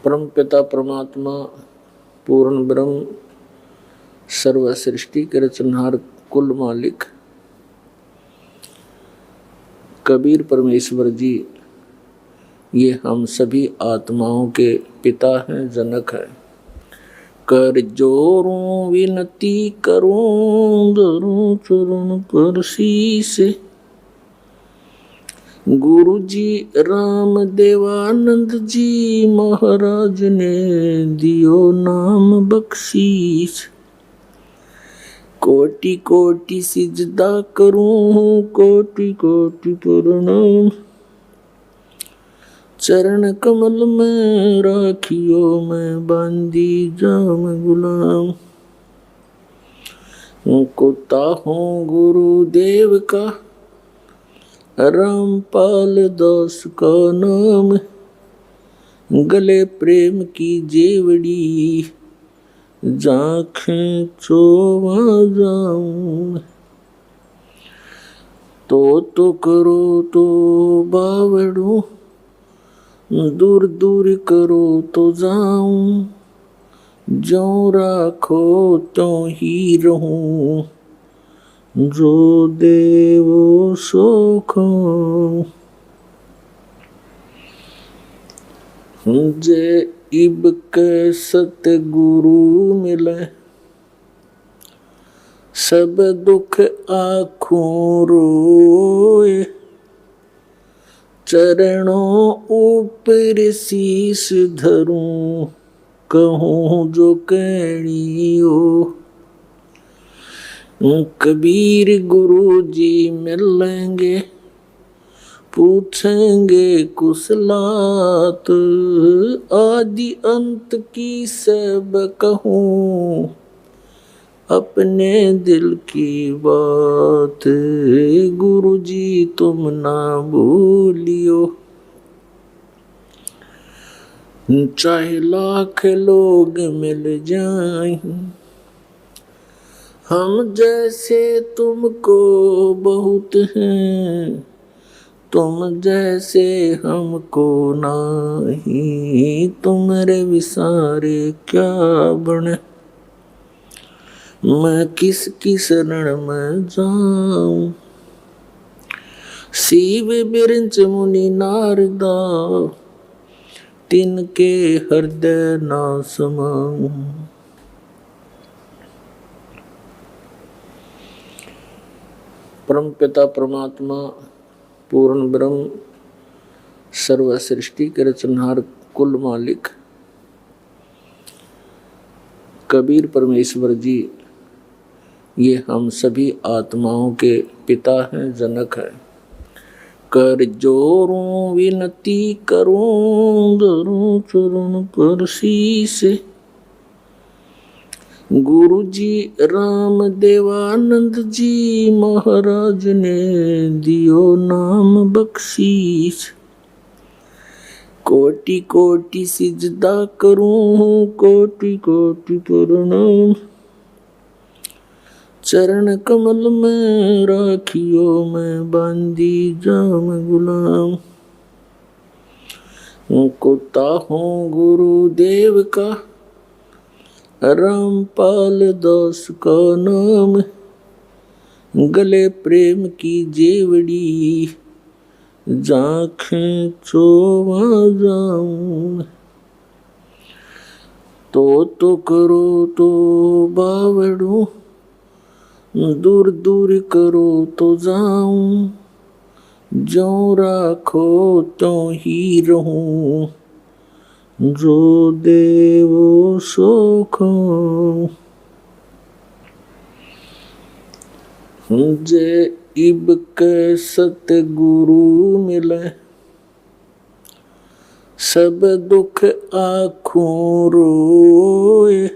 परम पिता परमात्मा पूर्ण ब्रह्म सर्व सृष्टि के रचनहार कुल मालिक कबीर परमेश्वर जी ये हम सभी आत्माओं के पिता हैं, जनक हैं। कर जोरों विनती करूं धरूं चरण पर शीस। गुरु जी राम देवानंद जी महाराज ने दियो नाम बख्शीश। कोटि कोटि सिजदा करूं कोटि कोटि प्रणाम। चरण कमल में राखियो मैं बांधी जाम गुलाम। कुत्ता हूँ गुरुदेव का रामपाल दास का नाम। गले प्रेम की जेवड़ी जाखें चोवा जाऊं। तो करो तो बावड़ू दूर दूर करो तो जाऊं। जो राखो तो ही रहूं जो देवो सोखो। जे इब के सतगुरु मिले सब दुख आँखों रोए। चरणों ऊपर शीस धरूं कहूँ जो कहनी हो। कबीर गुरु जी मिलेंगे पूछेंगे कुशलात। आदि अंत की सब कहूँ अपने दिल की बात। गुरु जी तुम ना भूलियो चाहे लाख लोग मिल जाएं। हम जैसे तुमको बहुत हैं तुम जैसे हमको नहीं। तुम्हारे विसारे क्या बने मैं किसकी शरण में जाऊं। शिव बिरंच मुनि नारदा तिनके हृदय ना समाऊं। परम पिता परमात्मा पूर्ण ब्रह्म सर्व सृष्टि के रचनहार कुल मालिक कबीर परमेश्वर जी ये हम सभी आत्माओं के पिता हैं, जनक हैं। कर जोरों विनती करूं धरूं चरण पर शीस। गुरु जी राम देवानंद जी महाराज ने दियो नाम बख्शीश। कोटि कोटि सिजदा करूं कोटि कोटि प्रणाम। चरण कमल में राखियो मैं बांधी जाम गुलाम। कुत्ता हूँ गुरुदेव का रामपाल दास का नाम। गले प्रेम की जेवड़ी जाखें चोवा जाऊं। तो करो तो बावड़ू दूर दूर करो तो जाऊं। जो राखो तो ही रहूं जो देवो सोखो। जे इब के सतगुरु मिले सब दुख आँखों रोए।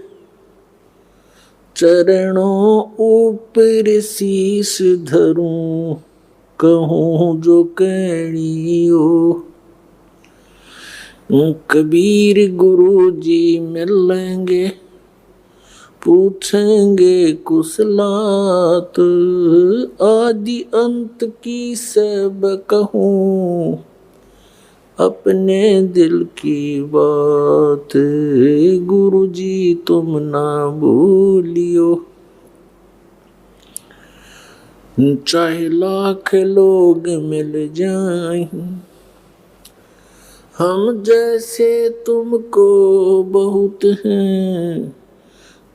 चरणों ऊपर शीस धरूं कहूँ जो कहनी हो। कबीर गुरु जी मिलेंगे पूछेंगे कुशलात। आदि अंत की सब कहूँ अपने दिल की बात गुरुजी तुम ना भूलियो। चाहे लाख लोग मिल जाएं, हम जैसे तुमको बहुत हैं,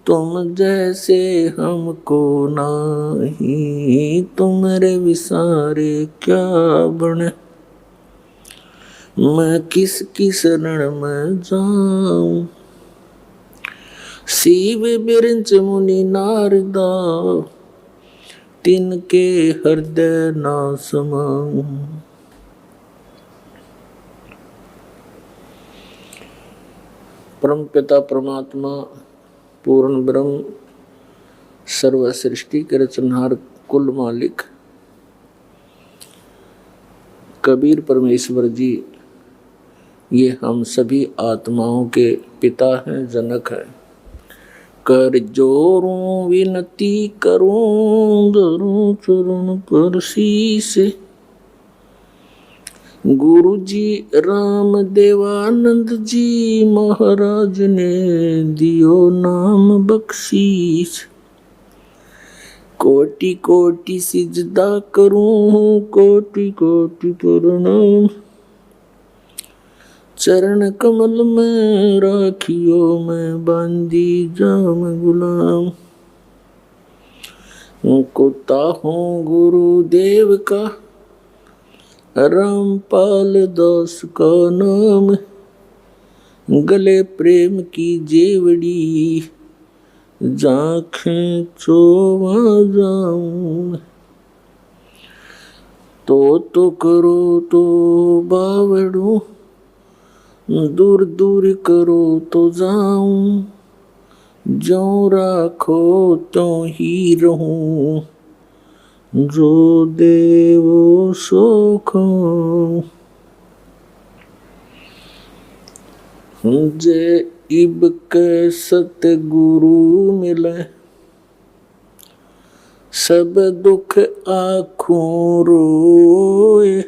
तुम जैसे हमको नहीं। तुम्हारे विसारे क्या बने, मैं किसकी शरण में जाऊं। शिव बिरंच मुनि नारदा, तिनके हृदय ना समाऊं। परम पिता परमात्मा पूर्ण ब्रह्म सर्व सृष्टि के रचनहार कुल मालिक कबीर परमेश्वर जी, ये हम सभी आत्माओं के पिता हैं, जनक हैं। कर जोरूं विनती करूं, धरूं चरण पर शीश। गुरु जी राम देवानंद जी महाराज ने दियो नाम बख्शीश। कोटि कोटि सिजदा करूं, कोटि कोटि प्रणाम। चरण कमल में राखियो मैं बांधी जाम गुलाम। कुत्ता हूँ गुरुदेव का, रामपाल दास का नाम। गले प्रेम की जेवड़ी, जाखें चोवा जाऊं। तो करो तो बावड़ू, दूर दूर करो तो जाऊं। जो राखो तो ही रहूं, जो देवो सो खाऊं। जे इब के सतगुरु मिले, सब दुख आँखों रोए।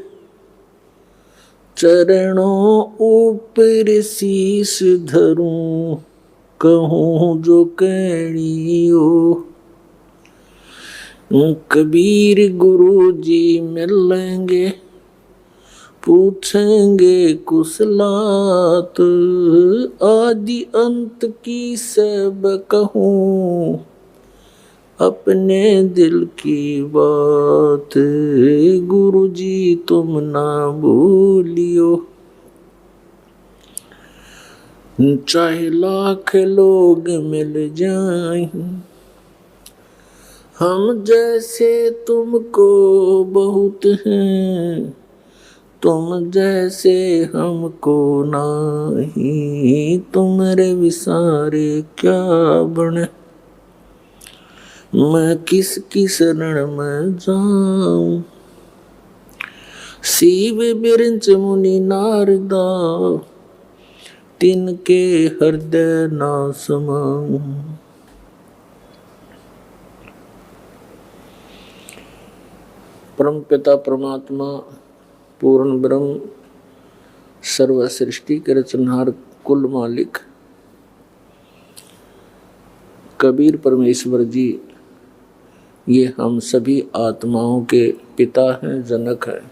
चरणों ऊपर शीश धरूं, कहूँ जो कहनियो। कबीर गुरु जी मिलेंगे, पूछेंगे कुशलात। आदि अंत की सब कहूँ, अपने दिल की बात गुरु जी तुम ना भूलियो। चाहे लाख लोग मिल जाएं, हम जैसे तुमको बहुत हैं, तुम जैसे हमको नहीं। तुम्हारे विसारे क्या बने, मैं किसकी शरण में जाऊं। शिव बिरंच मुनि नारदा, तिनके हृदय ना समाऊं। परम पिता परमात्मा पूर्ण ब्रह्म सर्व सृष्टि के रचनहार कुल मालिक कबीर परमेश्वर जी, ये हम सभी आत्माओं के पिता हैं, जनक हैं।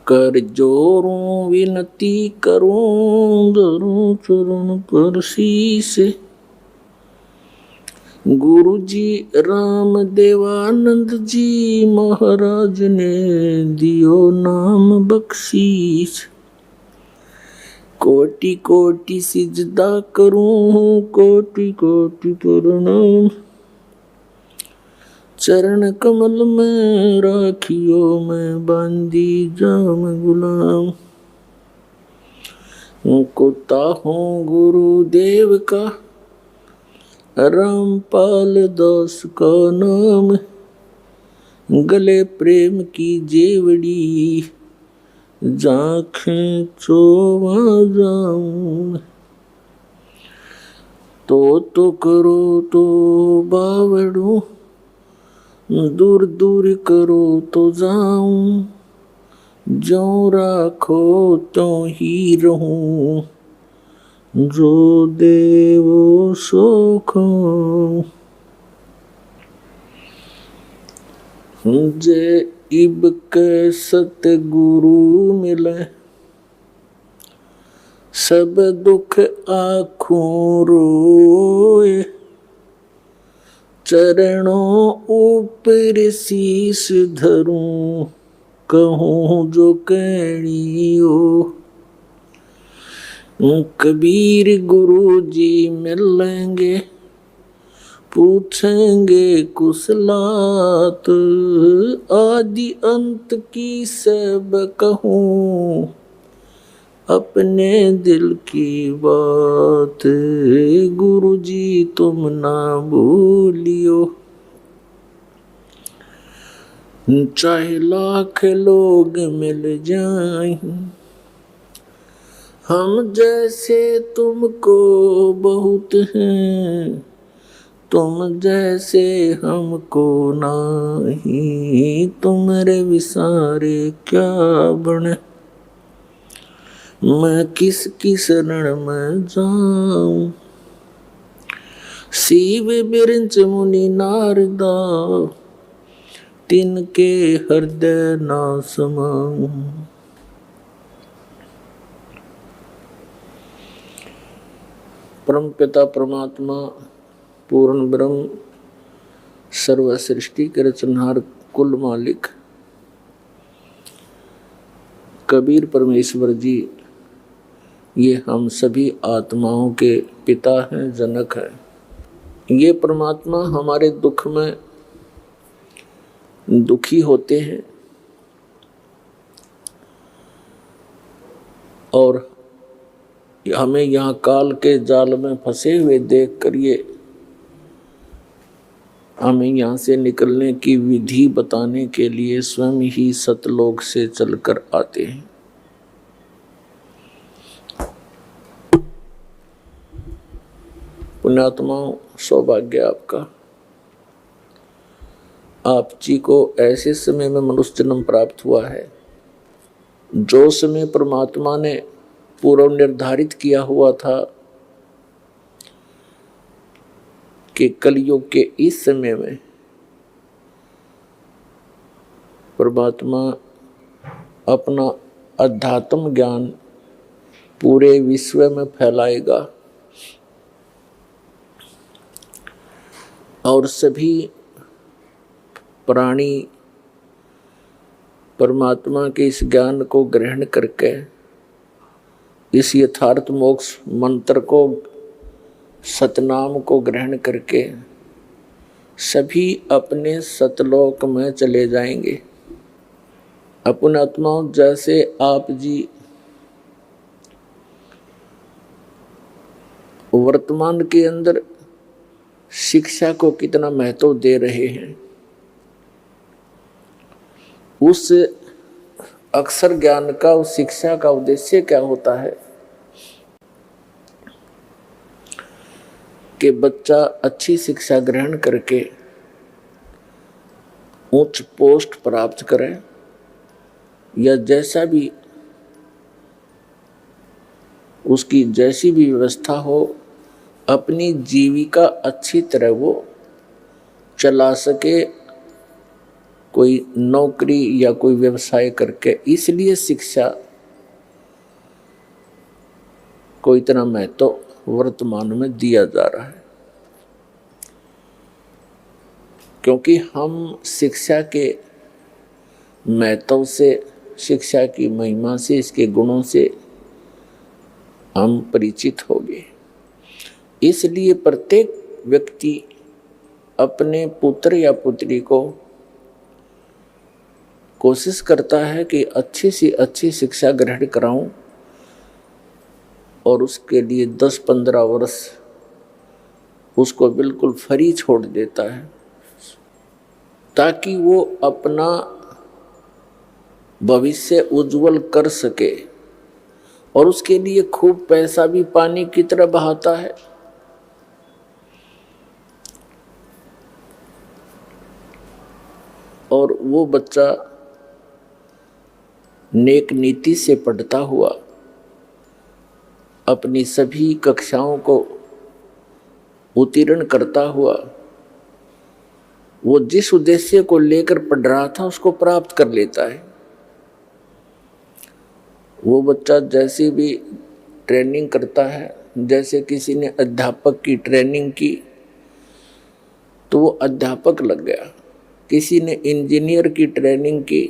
कर जोरूं विनती करूं, धरूं चरण पर शीश। गुरु जी राम देवानंद जी महाराज ने दियो नाम बख्शीश। कोटि कोटि सिजदा करूं, कोटि कोटि प्रणाम। चरण कमल में राखियो मैं बांधी जाम गुलाम। कुत्ता हूँ गुरुदेव का, रामपाल दास का नाम। गले प्रेम की जेवड़ी, जाखें चोवा जाऊं। तो करो तो बावड़ू, दूर दूर करो तो जाऊं। ज्यों राखो त्यों ही रहूं, जो देवो सो खाऊं। जे इब के सतगुरु मिले, सब दुख आँखों रोए। चरणों ऊपर शीस धरूं, कहूँ जो कहनी हो। कबीर गुरु जी मिलेंगे, पूछेंगे कुशलात। आदि अंत की सब कहूँ, अपने दिल की बात। गुरु जी तुम ना भूलियो, चाहे लाख लोग मिल जाएं, हम जैसे तुमको बहुत हैं, तुम जैसे हमको नहीं। तुम्हारे विसारे क्या बने, मैं किसकी शरण में जाऊं। शिव बिरंच मुनि नारदा, तिनके हृदय ना समाऊं। परम पिता परमात्मा पूर्ण ब्रह्म सर्व सृष्टि के रचनहार कुल मालिक कबीर परमेश्वर जी, ये हम सभी आत्माओं के पिता हैं, जनक हैं। ये परमात्मा हमारे दुख में दुखी होते हैं और हमें यहाँ काल के जाल में फंसे हुए देख कर ये हमें यहाँ से निकलने की विधि बताने के लिए स्वयं ही सतलोक से चलकर आते हैं। पुण्यात्माओं, सौभाग्य आपका, आप जी को ऐसे समय में मनुष्य जन्म प्राप्त हुआ है जो समय परमात्मा ने पूर्व निर्धारित किया हुआ था कि कलयुग के इस समय में परमात्मा अपना अध्यात्म ज्ञान पूरे विश्व में फैलाएगा और सभी प्राणी परमात्मा के इस ज्ञान को ग्रहण करके इस यथार्थ मोक्ष मंत्र को, सतनाम को ग्रहण करके सभी अपने सतलोक में चले जाएंगे। अपने आत्माओं, जैसे आप जी वर्तमान के अंदर शिक्षा को कितना महत्व दे रहे हैं, उस अक्षर ज्ञान का, उस शिक्षा का उद्देश्य क्या होता है कि बच्चा अच्छी शिक्षा ग्रहण करके उच्च पोस्ट प्राप्त करे या जैसा भी उसकी जैसी भी व्यवस्था हो, अपनी जीविका अच्छी तरह वो चला सके, कोई नौकरी या कोई व्यवसाय करके। इसलिए शिक्षा को इतना महत्व वर्तमान में दिया जा रहा है, क्योंकि हम शिक्षा के महत्व से, शिक्षा की महिमा से, इसके गुणों से हम परिचित हो गए। इसलिए प्रत्येक व्यक्ति अपने पुत्र या पुत्री को कोशिश करता है कि अच्छी से अच्छी शिक्षा ग्रहण कराऊं और उसके लिए 10-15 वर्ष उसको बिल्कुल फ्री छोड़ देता है ताकि वो अपना भविष्य उज्जवल कर सके, और उसके लिए खूब पैसा भी पानी की तरह बहाता है। और वो बच्चा नेक नीति से पढ़ता हुआ अपनी सभी कक्षाओं को उत्तीर्ण करता हुआ वो जिस उद्देश्य को लेकर पढ़ रहा था उसको प्राप्त कर लेता है। वो बच्चा जैसी भी ट्रेनिंग करता है, जैसे किसी ने अध्यापक की ट्रेनिंग की तो वो अध्यापक लग गया, किसी ने इंजीनियर की ट्रेनिंग की,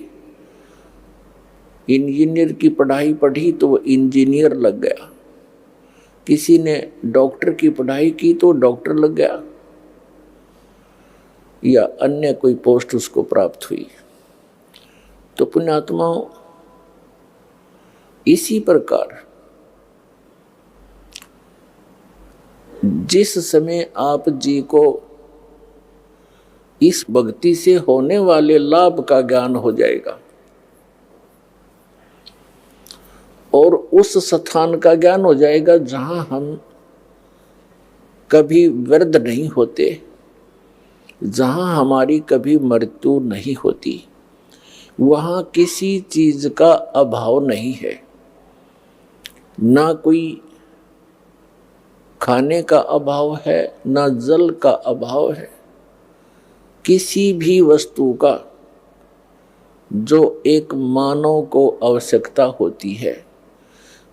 इंजीनियर की पढ़ाई पढ़ी तो वो इंजीनियर लग गया, किसी ने डॉक्टर की पढ़ाई की तो डॉक्टर लग गया, या अन्य कोई पोस्ट उसको प्राप्त हुई। तो पुण्यात्माओं, इसी प्रकार जिस समय आप जी को इस भक्ति से होने वाले लाभ का ज्ञान हो जाएगा और उस स्थान का ज्ञान हो जाएगा जहां हम कभी व्यर्थ नहीं होते, जहां हमारी कभी मृत्यु नहीं होती, वहां किसी चीज का अभाव नहीं है, ना कोई खाने का अभाव है, ना जल का अभाव है, किसी भी वस्तु का जो एक मानव को आवश्यकता होती है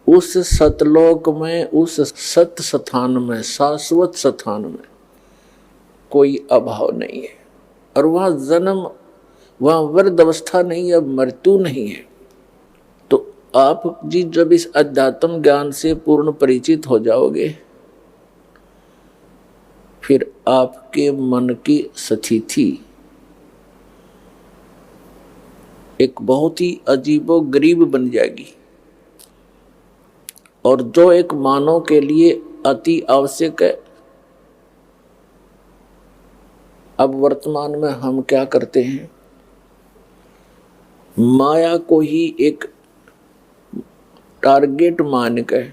उस सतलोक में, उस सत स्थान में, शाश्वत स्थान में कोई अभाव नहीं है। और वहाँ जन्म, वहाँ वृद्ध अवस्था नहीं है, मृत्यु नहीं है। तो आप जी जब इस अध्यात्म ज्ञान से पूर्ण परिचित हो जाओगे, फिर आपके मन की स्थिति एक बहुत ही अजीबो गरीब बन जाएगी, और जो एक मानव के लिए अति आवश्यक है। अब वर्तमान में हम क्या करते हैं, माया को ही एक टारगेट मानकर,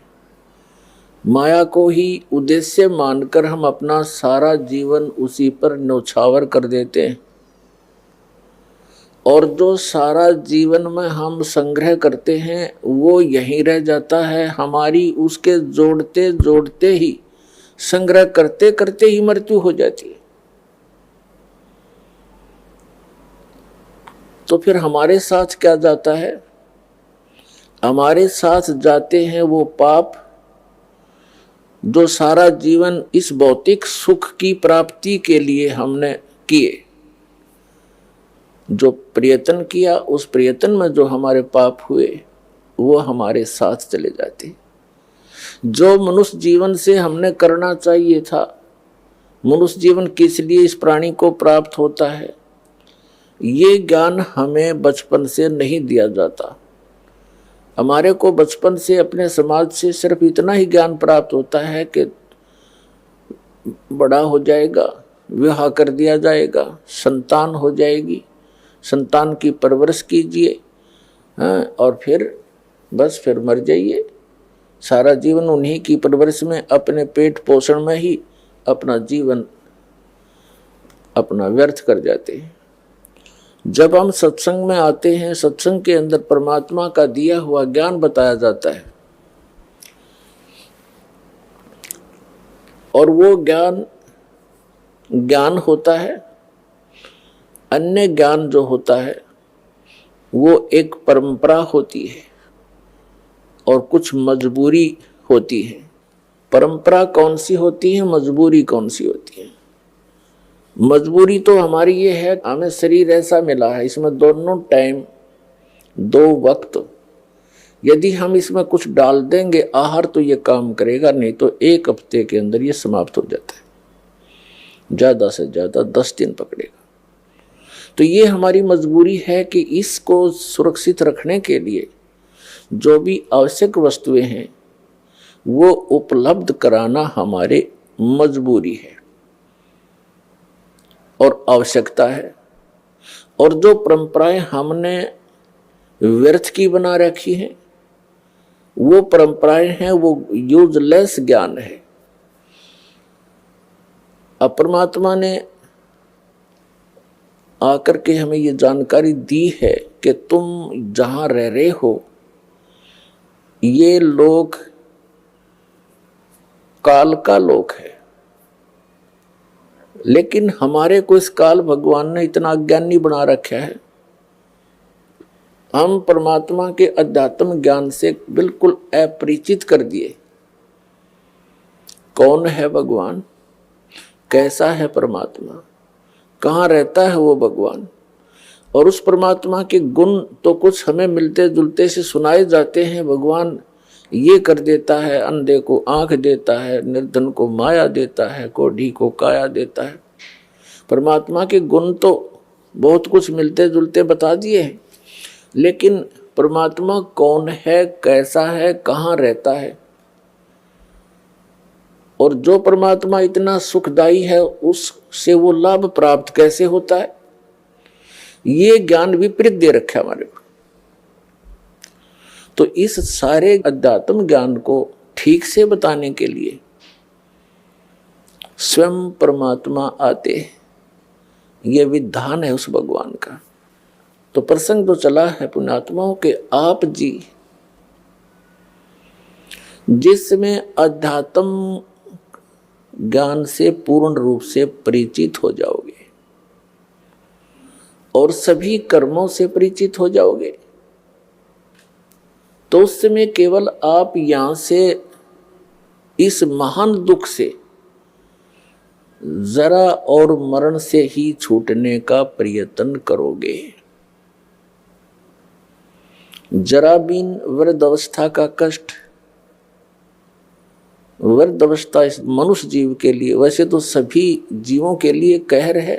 माया को ही उद्देश्य मानकर हम अपना सारा जीवन उसी पर न्यौछावर कर देते हैं, और जो सारा जीवन में हम संग्रह करते हैं वो यहीं रह जाता है। हमारी उसके जोड़ते जोड़ते ही, संग्रह करते करते ही मृत्यु हो जाती है। तो फिर हमारे साथ क्या जाता है, हमारे साथ जाते हैं वो पाप जो सारा जीवन इस भौतिक सुख की प्राप्ति के लिए हमने किए, जो प्रयत्न किया, उस प्रयत्न में जो हमारे पाप हुए वो हमारे साथ चले जाते। जो मनुष्य जीवन से हमने करना चाहिए था, मनुष्य जीवन किस लिए इस प्राणी को प्राप्त होता है, ये ज्ञान हमें बचपन से नहीं दिया जाता। हमारे को बचपन से अपने समाज से सिर्फ इतना ही ज्ञान प्राप्त होता है कि बड़ा हो जाएगा, विवाह कर दिया जाएगा, संतान हो जाएगी, संतान की परवरिश कीजिए, और फिर बस फिर मर जाइए। सारा जीवन उन्हीं की परवरिश में, अपने पेट पोषण में ही अपना जीवन अपना व्यर्थ कर जाते हैं। जब हम सत्संग में आते हैं, सत्संग के अंदर परमात्मा का दिया हुआ ज्ञान बताया जाता है, और वो ज्ञान होता है। अन्य ज्ञान जो होता है वो एक परंपरा होती है और कुछ मजबूरी होती है। परंपरा कौन सी होती है, मजबूरी कौन सी होती है? मजबूरी तो हमारी ये है, हमें शरीर ऐसा मिला है, इसमें दोनों टाइम, दो वक्त, यदि हम इसमें कुछ डाल देंगे आहार तो ये काम करेगा, नहीं तो एक हफ्ते के अंदर ये समाप्त हो जाता है, ज़्यादा से ज़्यादा 10 दिन पकड़ेगा। तो ये हमारी मजबूरी है कि इसको सुरक्षित रखने के लिए जो भी आवश्यक वस्तुएं हैं वो उपलब्ध कराना हमारे मजबूरी है और आवश्यकता है। और जो परंपराएं हमने व्यर्थ की बना रखी हैं वो परंपराएं हैं, वो यूजलेस ज्ञान है। अब परमात्मा ने आकर के हमें ये जानकारी दी है कि तुम जहां रह रहे हो ये लोक काल का लोक है, लेकिन हमारे को इस काल भगवान ने इतना अज्ञानी बना रखा है, हम परमात्मा के अध्यात्म ज्ञान से बिल्कुल अपरिचित कर दिए। कौन है भगवान, कैसा है परमात्मा, कहाँ रहता है वो भगवान, और उस परमात्मा के गुण तो कुछ हमें मिलते जुलते से सुनाए जाते हैं। भगवान ये कर देता है, अंधे को आंख देता है, निर्धन को माया देता है, कोढ़ी को काया देता है। परमात्मा के गुण तो बहुत कुछ मिलते जुलते बता दिए हैं, लेकिन परमात्मा कौन है, कैसा है, कहाँ रहता है, और जो परमात्मा इतना सुखदायी है उससे वो लाभ प्राप्त कैसे होता है, ये ज्ञान विपरीत दे रखा है हमारे को। तो इस सारे अध्यात्म ज्ञान को ठीक से बताने के लिए स्वयं परमात्मा आते, ये विधान है उस भगवान का। तो प्रसंग तो चला है पुण्यात्माओं के, आप जी जिसमें अध्यात्म ज्ञान से पूर्ण रूप से परिचित हो जाओगे और सभी कर्मों से परिचित हो जाओगे, तो उस समय केवल आप यहां से इस महान दुख से, जरा और मरण से ही छूटने का प्रयत्न करोगे। जरा बिन वृद्ध अवस्था का कष्ट, वृद्ध अवस्था इस मनुष्य जीव के लिए, वैसे तो सभी जीवों के लिए कहर है,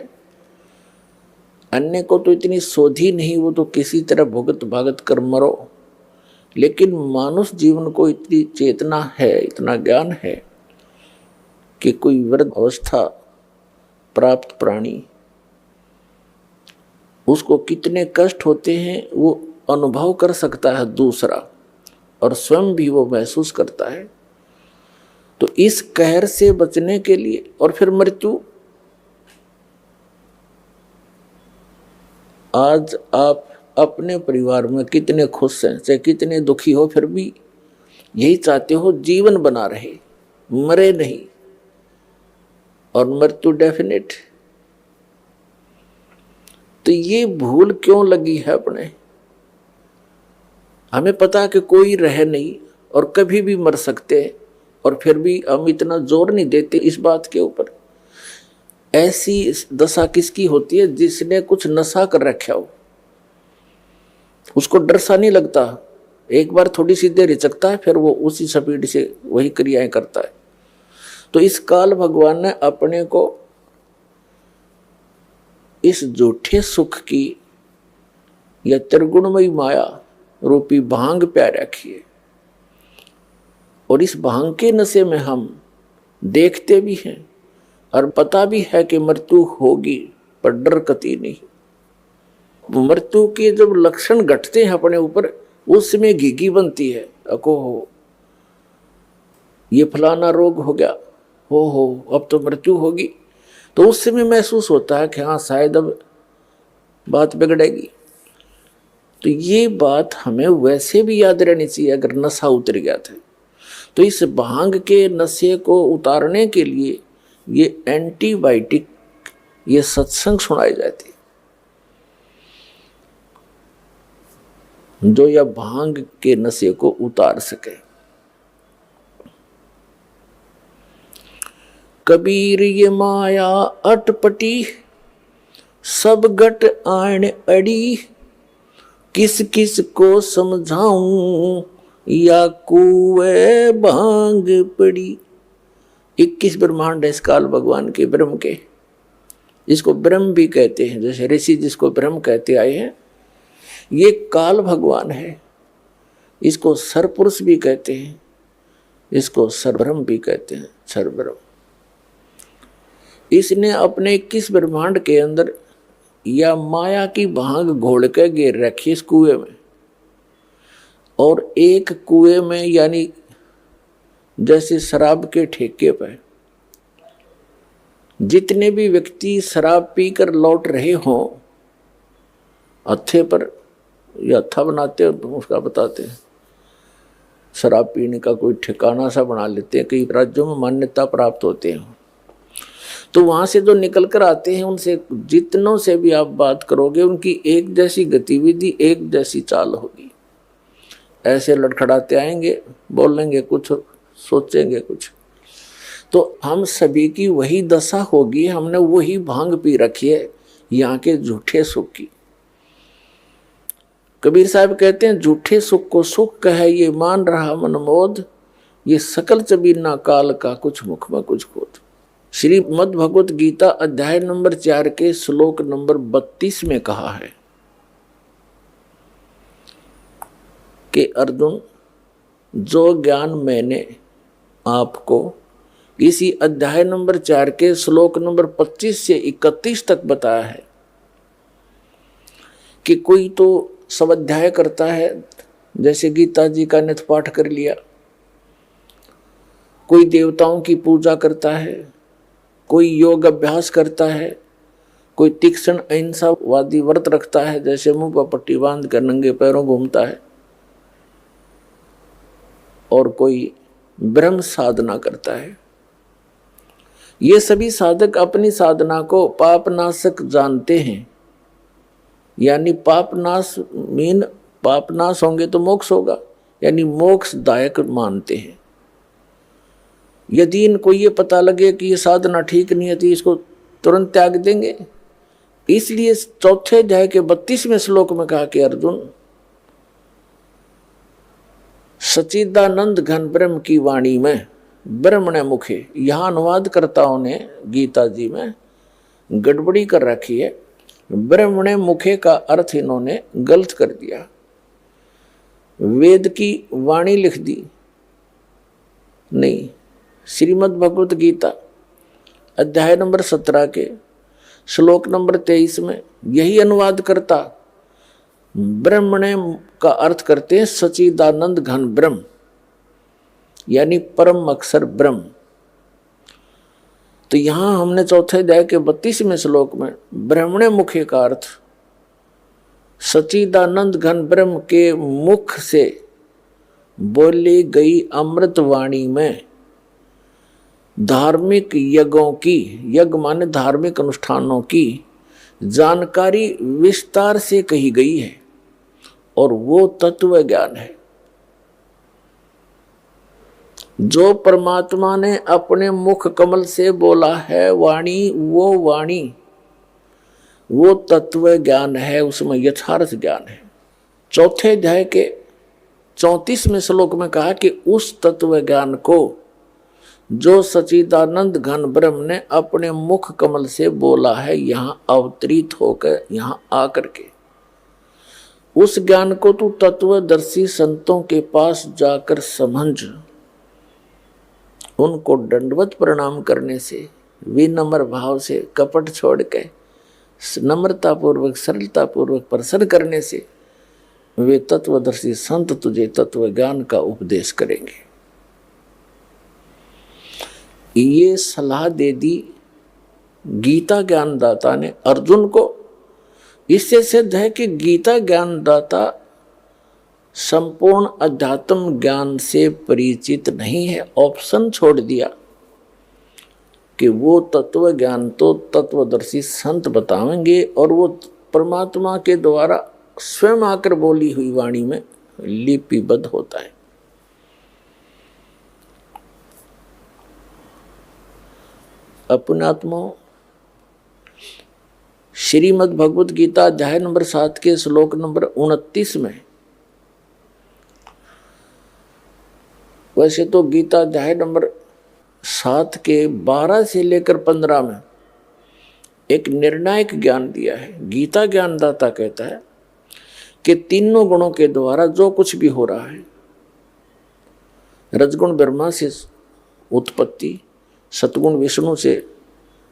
अन्य को तो इतनी सोधी नहीं, वो तो किसी तरह भुगत भागत कर मरो, लेकिन मानुष जीवन को इतनी चेतना है, इतना ज्ञान है कि कोई वृद्ध अवस्था प्राप्त प्राणी, उसको कितने कष्ट होते हैं वो अनुभव कर सकता है दूसरा, और स्वयं भी वो महसूस करता है। तो इस कहर से बचने के लिए, और फिर मृत्यु, आज आप अपने परिवार में कितने खुश हैं, चाहे कितने दुखी हो, फिर भी यही चाहते हो जीवन बना रहे, मरे नहीं, और मृत्यु डेफिनेट। तो ये भूल क्यों लगी है अपने? हमें पता है कि कोई रह नहीं और कभी भी मर सकते हैं, और फिर भी हम इतना जोर नहीं देते इस बात के ऊपर। ऐसी दशा किसकी होती है जिसने कुछ नशा कर रखा हो, उसको डर सा नहीं लगता, एक बार थोड़ी सी देर हिचकता है, फिर वो उसी स्पीड से वही क्रियाएं करता है। तो इस काल भगवान ने अपने को इस झूठे सुख की या त्रिगुणमयी माया रूपी भांग प्या रखी है, और इस भांग के नशे में हम देखते भी हैं और पता भी है कि मृत्यु होगी, पर डर कती नहीं। मृत्यु के जब लक्षण घटते हैं अपने ऊपर, उसमें घिघी बनती है, अको हो ये फलाना रोग हो गया, हो अब तो मृत्यु होगी, तो उस समय महसूस होता है कि हाँ शायद अब बात बिगड़ेगी। तो ये बात हमें वैसे भी याद रहनी चाहिए अगर नशा उतर गया था। तो इस भांग के नशे को उतारने के लिए ये एंटीबायोटिक, ये सत्संग सुनाए जाते, जो यह भांग के नशे को उतार सके। कबीर ये माया अटपटी, सब गट आण अड़ी, किस किस को समझाऊं या कुए भांग पड़ी। 21 ब्रह्मांड है इस काल भगवान के, ब्रह्म के, इसको ब्रह्म भी कहते हैं, जैसे ऋषि जिसको ब्रह्म कहते आए हैं, ये काल भगवान है। इसको सरपुरुष भी कहते हैं, इसको सरब्रह्म भी कहते हैं, सरब्रह्म। इसने अपने 21 ब्रह्मांड के अंदर या माया की भांग घोल के गिर रखी इस कुएं में, और एक कुएं में यानी जैसे शराब के ठेके पर जितने भी व्यक्ति शराब पीकर लौट रहे हों, हत्थे पर या हत्था बनाते हैं तो उसका बताते हैं। शराब पीने का कोई ठिकाना सा बना लेते हैं, कई राज्यों में मान्यता प्राप्त होते हैं। तो वहां से जो निकल कर आते हैं उनसे जितनों से भी आप बात करोगे उनकी एक जैसी गतिविधि, एक जैसी चाल होगी। ऐसे लड़खड़ाते आएंगे, बोलेंगे कुछ, सोचेंगे कुछ। तो हम सभी की वही दशा होगी, हमने वही भांग पी रखी है यहाँ के झूठे सुख की। कबीर साहब कहते हैं झूठे सुख को सुख कहे ये मान रहा मन मोद, ये सकल चबीना काल का कुछ मुख में कुछ खोद। श्रीमद् भगवत गीता अध्याय नंबर 4 के श्लोक नंबर 32 में कहा है कि अर्जुन, जो ज्ञान मैंने आपको इसी अध्याय नंबर 4 के श्लोक नंबर 25 से 31 तक बताया है कि कोई तो स्वाध्याय करता है, जैसे गीता जी का नित्य पाठ कर लिया, कोई देवताओं की पूजा करता है, कोई योग अभ्यास करता है, कोई तीक्ष्ण अहिंसावादी व्रत रखता है, जैसे मुंह पर पट्टी बांध कर नंगे पैरों घूमता है, और कोई ब्रह्म साधना करता है। ये सभी साधक अपनी साधना को पापनाशक जानते हैं, यानी पापनाश मीन पापनाश होंगे तो मोक्ष होगा, यानी मोक्षदायक मानते हैं। यदि इनको ये पता लगे कि ये साधना ठीक नहीं है तो इसको तुरंत त्याग देंगे। इसलिए चौथे अध्याय के 32वें श्लोक में कहा कि अर्जुन, सच्चिदानंद घन ब्रह्म की वाणी में ब्रह्मण मुखे, यहां अनुवादकर्ताओं ने गीता जी में गड़बड़ी कर रखी है। ब्रह्मण मुखे का अर्थ इन्होंने गलत कर दिया, वेद की वाणी लिख दी। नहीं, श्रीमद् भगवत गीता अध्याय नंबर 17 के श्लोक नंबर 23 में यही अनुवाद करता ब्रह्मण का अर्थ करते हैं सच्चिदानंद घन ब्रह्म, यानी परम अक्षर ब्रह्म। तो यहां हमने चौथे अध्याय के 32वें श्लोक में ब्रह्मण मुखे का अर्थ सच्चिदानंद घन ब्रह्म के मुख से बोली गई अमृत वाणी में धार्मिक यज्ञों की, यज्ञ माने धार्मिक अनुष्ठानों की जानकारी विस्तार से कही गई है, और वो तत्व ज्ञान है जो परमात्मा ने अपने मुख कमल से बोला है। वाणी वो तत्व ज्ञान है, उसमें यथार्थ ज्ञान है। चौथे अध्याय के 34वें श्लोक में कहा कि उस तत्व ज्ञान को जो सच्चिदानंद घन ब्रह्म ने अपने मुख कमल से बोला है, यहाँ अवतरित होकर यहाँ आकर के, उस ज्ञान को तू तत्वदर्शी संतों के पास जाकर समझ, उनको दंडवत प्रणाम करने से, विनम्र भाव से, कपट छोड़ के नम्रता पूर्वक, सरलता पूर्वक प्रसन्न करने से वे तत्वदर्शी संत तुझे तत्व ज्ञान का उपदेश करेंगे। ये सलाह दे दी गीता ज्ञानदाता ने अर्जुन को। इससे सिद्ध है कि गीता ज्ञानदाता संपूर्ण अध्यात्म ज्ञान से परिचित नहीं है। ऑप्शन छोड़ दिया कि वो तत्व ज्ञान तो तत्वदर्शी संत बताएंगे, और वो परमात्मा के द्वारा स्वयं आकर बोली हुई वाणी में लिपिबद्ध होता है। अपने आत्मा श्रीमद् भगवत गीता अध्याय नंबर 7 के श्लोक नंबर 29 में, वैसे तो गीता अध्याय नंबर 7 के 12 से लेकर 15 में एक निर्णायक ज्ञान दिया है। गीता ज्ञानदाता कहता है कि तीनों गुणों के द्वारा जो कुछ भी हो रहा है, रजगुण ब्रह्मा से उत्पत्ति, सतगुण विष्णु से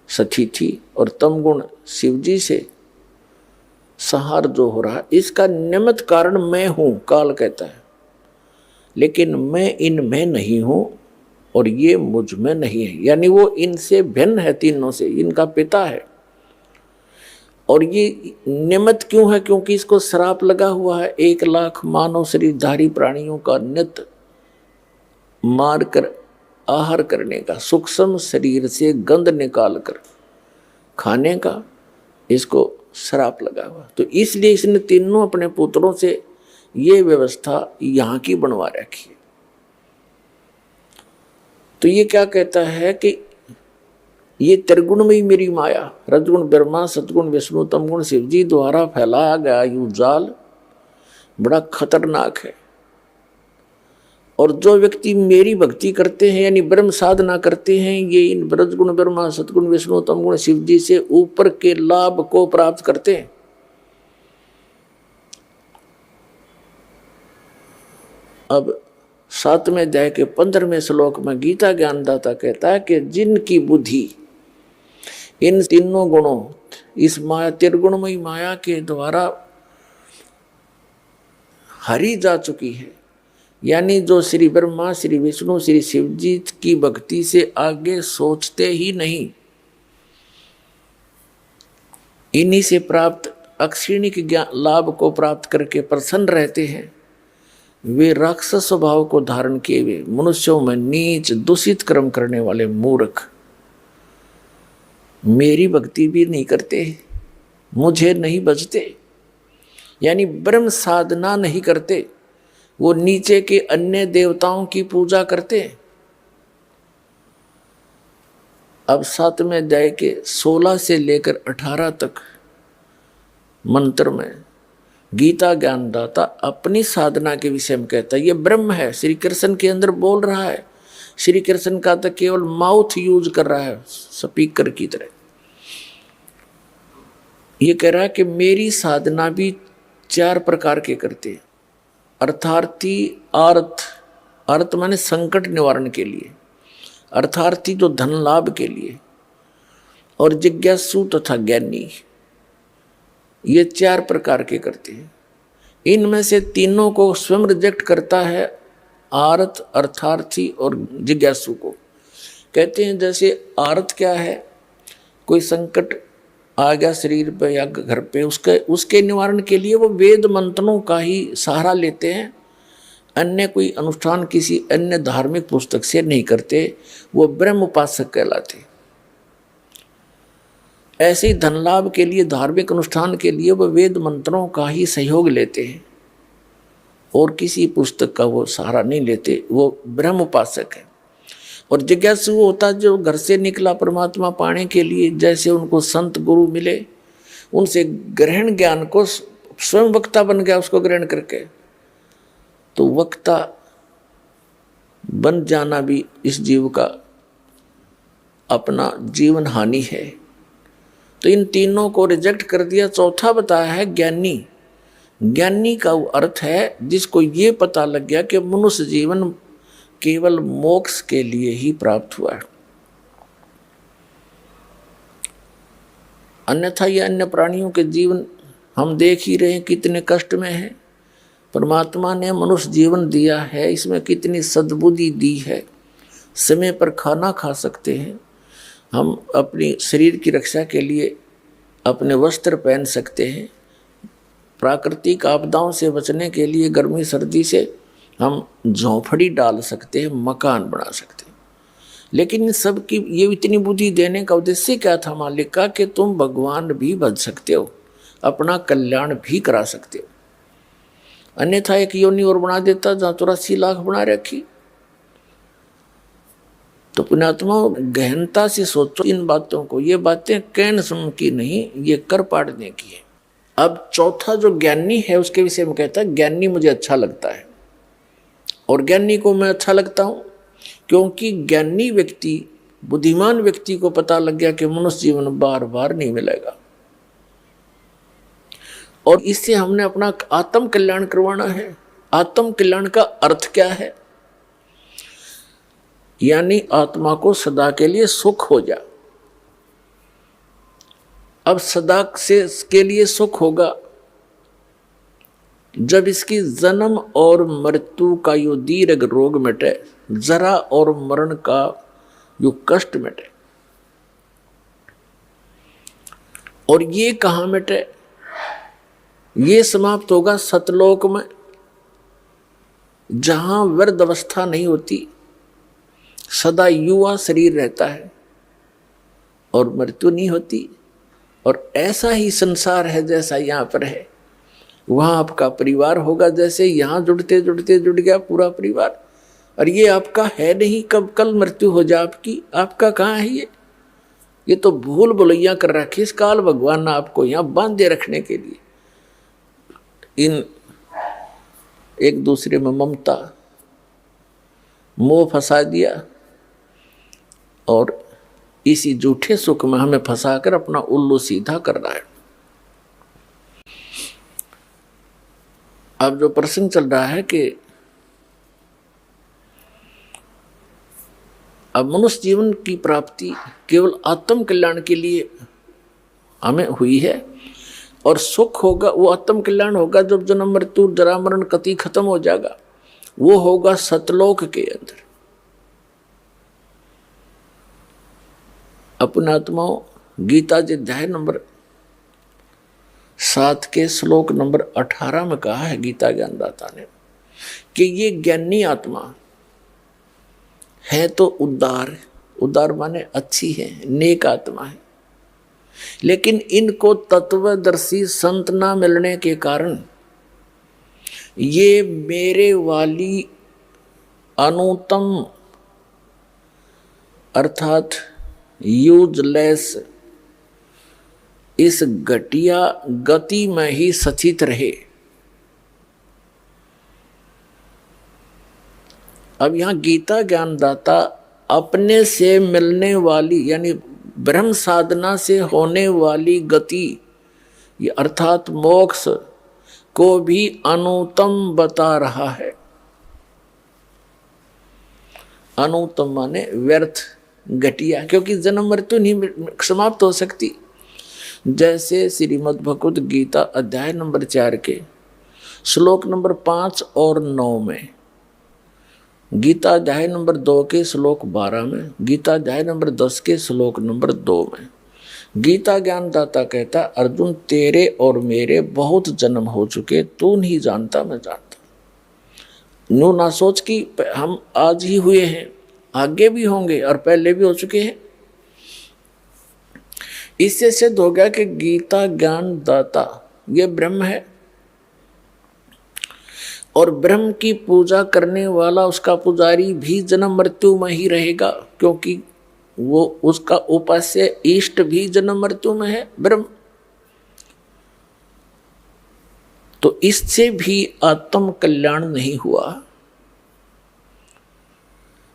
सतिथि और तमगुण शिव जी से संहार जो हो रहा है, इसका निमित्त कारण मैं हूं, काल कहता है। लेकिन मैं इनमें नहीं हूं और ये मुझ में नहीं है, यानी वो इनसे भिन्न है, तीनों से, इनका पिता है। और ये निमित्त क्यों है? क्योंकि इसको श्राप लगा हुआ है 1,00,000 मानव शरीरधारी प्राणियों का नित्य मार कर आहार करने का, सूक्ष्म शरीर से गंध निकाल कर खाने का, इसको श्राप लगा हुआ। तो इसलिए इसने तीनों अपने पुत्रों से ये व्यवस्था यहाँ की बनवा रखी है। तो ये क्या कहता है कि ये त्रिगुण में ही मेरी माया, रजगुण ब्रह्मा, सतगुण विष्णु, तमगुण शिव जी द्वारा फैलाया गया यूं जाल बड़ा खतरनाक है। और जो व्यक्ति मेरी भक्ति करते हैं यानी ब्रह्म साधना करते हैं, ये इन रजगुण ब्रह्मा, सतगुण विष्णु, तमगुण शिव जी से ऊपर के लाभ को प्राप्त करते हैं। अब 7वें अध्याय के 15वें श्लोक में गीता ज्ञानदाता कहता है कि जिनकी बुद्धि इन तीनों गुणों, इस माया त्रिगुणमयी माया के द्वारा हरी जा चुकी है, यानी जो श्री ब्रह्मा, श्री विष्णु, श्री शिव जी की भक्ति से आगे सोचते ही नहीं, इन्हीं से प्राप्त अक्षीणिक ज्ञान लाभ को प्राप्त करके प्रसन्न रहते हैं, वे राक्षस स्वभाव को धारण किए हुए मनुष्यों में नीच दूषित कर्म करने वाले मूर्ख मेरी भक्ति भी नहीं करते, मुझे नहीं भजते, यानी ब्रह्म साधना नहीं करते, वो नीचे के अन्य देवताओं की पूजा करते। अब 7वें अध्याय के 16 से लेकर 18 तक मंत्र में गीता ज्ञानदाता अपनी साधना के विषय में कहता है। ये ब्रह्म है, श्री कृष्ण के अंदर बोल रहा है। श्री कृष्ण का तो केवल माउथ यूज कर रहा है स्पीकर की तरह। ये कह रहा है कि मेरी साधना भी 4 प्रकार के करते हैं। अर्थार्थी, अर्थ माने संकट निवारण के लिए, अर्थार्थी जो धन लाभ के लिए, और जिज्ञासु तथा ज्ञानी, ये 4 प्रकार के करते हैं। इनमें से तीनों को स्वयं रिजेक्ट करता है, आर्थ, अर्थार्थी और जिज्ञासु को। कहते हैं जैसे आर्थ क्या है, कोई संकट आ गया शरीर पे या घर पे, उसके निवारण के लिए वो वेद मंत्रों का ही सहारा लेते हैं, अन्य कोई अनुष्ठान किसी अन्य धार्मिक पुस्तक से नहीं करते, वो ब्रह्म उपासक कहलाते। ऐसे ही धन लाभ के लिए, धार्मिक अनुष्ठान के लिए वो वेद मंत्रों का ही सहयोग लेते हैं और किसी पुस्तक का वो सहारा नहीं लेते, वो ब्रह्म उपासक है। और जिज्ञासु होता जो घर से निकला परमात्मा पाने के लिए, जैसे उनको संत गुरु मिले, उनसे ग्रहण ज्ञान को स्वयं वक्ता बन गया उसको ग्रहण करके, तो वक्ता बन जाना भी इस जीव का अपना जीवन हानि है। तो इन तीनों को रिजेक्ट कर दिया। चौथा बताया है ज्ञानी। ज्ञानी का वो अर्थ है जिसको ये पता लग गया कि मनुष्य जीवन केवल मोक्ष के लिए ही प्राप्त हुआ है, अन्यथा ये अन्य प्राणियों के जीवन हम देख ही रहे हैं कितने कष्ट में है। परमात्मा ने मनुष्य जीवन दिया है, इसमें कितनी सद्बुद्धि दी है। समय पर खाना खा सकते हैं, हम अपनी शरीर की रक्षा के लिए अपने वस्त्र पहन सकते हैं, प्राकृतिक आपदाओं से बचने के लिए गर्मी सर्दी से हम झोंपड़ी डाल सकते हैं, मकान बना सकते हैं। लेकिन इन सब की ये इतनी बुद्धि देने का उद्देश्य क्या था मालिक का, कि तुम भगवान भी बन सकते हो, अपना कल्याण भी करा सकते हो। अन्यथा एक योनि और बना देता जहाँ 84 लाख बना रखी। तो पुण्यात्मा गहनता से सोचो इन बातों को। ये बातें कहने सुन की नहीं, ये कर पाड़ने की है। अब चौथा जो ज्ञानी है उसके विषय में कहता है, ज्ञानी मुझे अच्छा लगता है। और ज्ञानी को मैं अच्छा लगता हूँ क्योंकि ज्ञानी व्यक्ति, बुद्धिमान व्यक्ति को पता लग गया कि मनुष्य जीवन बार बार नहीं मिलेगा, और इससे हमने अपना आत्म कल्याण करवाना है। आत्म कल्याण का अर्थ क्या है? यानी आत्मा को सदा के लिए सुख हो जा। अब सदा से के लिए सुख होगा जब इसकी जन्म और मृत्यु का यो दीर्घ रोग मिटे, जरा और मरण का यो कष्ट मिटे। और ये कहाँ मिटे? ये समाप्त होगा सतलोक में, जहां वृद्ध अवस्था नहीं होती, सदा युवा शरीर रहता है और मृत्यु नहीं होती। और ऐसा ही संसार है जैसा यहाँ पर है, वहां आपका परिवार होगा। जैसे यहाँ जुड़ते जुड़ते जुड़ गया पूरा परिवार, और ये आपका है नहीं, कब कल मृत्यु हो जाए आपकी, आपका कहाँ है ये तो भूल भुलैया कर रखी इस काल भगवान ने आपको यहाँ बांधे रखने के लिए। इन एक दूसरे में ममता मोह फंसा दिया, और इसी झूठे सुख में हमें फंसाकर अपना उल्लू सीधा कर रहा है। अब जो प्रसंग चल रहा है कि अब मनुष्य जीवन की प्राप्ति केवल आत्म कल्याण के लिए हमें हुई है, और सुख होगा वो आत्म कल्याण होगा जब जन्म मृत्यु जरा मरण कति खत्म हो जाएगा, वो होगा सतलोक के अंदर। अपने आत्माओं, गीता जी अध्याय नंबर 7 के श्लोक नंबर 18 में कहा है गीता ज्ञानदाता ने कि ये ज्ञानी आत्मा है तो उदार, उदार माने अच्छी है, नेक आत्मा है, लेकिन इनको तत्वदर्शी संत ना मिलने के कारण ये मेरे वाली अनुत्तम अर्थात यूजलेस इस घटिया गति में ही सचित रहे। अब यहां गीता ज्ञानदाता अपने से मिलने वाली यानी ब्रह्म साधना से होने वाली गति ये अर्थात मोक्ष को भी अनुत्तम बता रहा है। अनुत्तम माने व्यर्थ, घटिया, क्योंकि जन्म मृत्यु नहीं समाप्त हो सकती। जैसे श्रीमद् भगवद गीता अध्याय नंबर 4 के श्लोक नंबर 5 और 9 में, गीता अध्याय नंबर 2 के श्लोक 12 में, गीता अध्याय नंबर 10 के श्लोक नंबर 2 में गीता ज्ञानदाता कहता, अर्जुन तेरे और मेरे बहुत जन्म हो चुके, तू नहीं जानता मैं जानता। नो ना सोच कि हम आज ही हुए हैं, आगे भी होंगे और पहले भी हो चुके हैं। इससे सिद्ध हो गया कि गीता ज्ञानदाता ये ब्रह्म है, और ब्रह्म की पूजा करने वाला उसका पुजारी भी जन्म मृत्यु में ही रहेगा, क्योंकि वो उसका उपास्य इष्ट भी जन्म मृत्यु में है ब्रह्म। तो इससे भी आत्म कल्याण नहीं हुआ।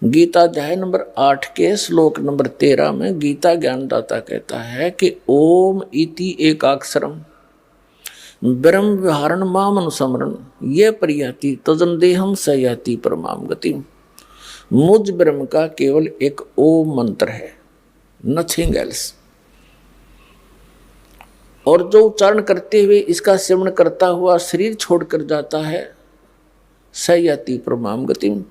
गीता अध्याय नंबर 8 के श्लोक नंबर 13 में गीता ज्ञानदाता कहता है कि ओम इति एकाक्षरम ब्रह्म विहारण माम अनुसमरण ये परियाति तजन देहम सयाति परमाम गतिम। मुझ ब्रह्म का केवल एक ओम मंत्र है, नथिंग एल्स, और जो उच्चारण करते हुए इसका सेवन करता हुआ शरीर छोड़कर जाता है, सयाति परमाम गतिम,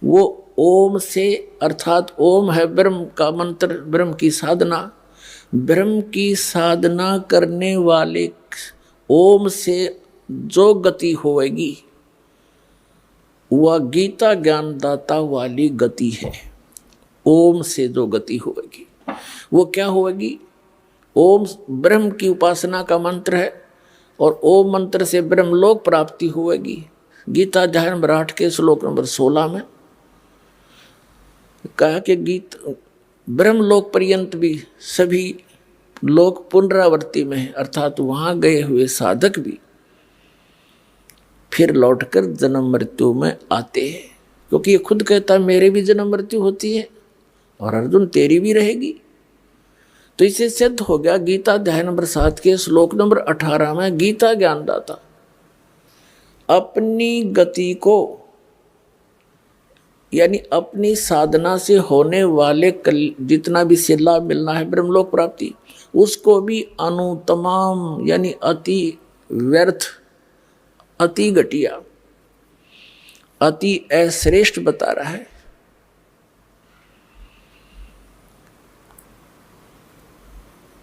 वो ओम से अर्थात ओम है ब्रह्म का मंत्र, ब्रह्म की साधना, ब्रह्म की साधना करने वाले ओम से जो गति होएगी वह गीता ज्ञानदाता वाली गति है। ओम से जो गति होएगी वो क्या होएगी? ओम ब्रह्म की उपासना का मंत्र है, और ओम मंत्र से ब्रह्मलोक प्राप्ति होएगी। गीता अध्याय नंबर 8 के श्लोक नंबर 16 में कहा कि गीत ब्रह्मलोक पर्यंत भी सभी लोग पुनरावृत्ति में है, अर्थात वहां गए हुए साधक भी फिर लौटकर जन्म मृत्यु में आते हैं, क्योंकि ये खुद कहता है मेरे भी जन्म मृत्यु होती है और अर्जुन तेरी भी रहेगी। तो इसे सिद्ध हो गया गीता अध्याय नंबर 7 के श्लोक नंबर 18 में गीता ज्ञानदाता अपनी गति को यानी अपनी साधना से होने वाले जितना भी लाभ मिलना है ब्रह्मलोक प्राप्ति, उसको भी अनुतमाम यानी अति व्यर्थ, अति घटिया, अति अश्रेष्ठ बता रहा है।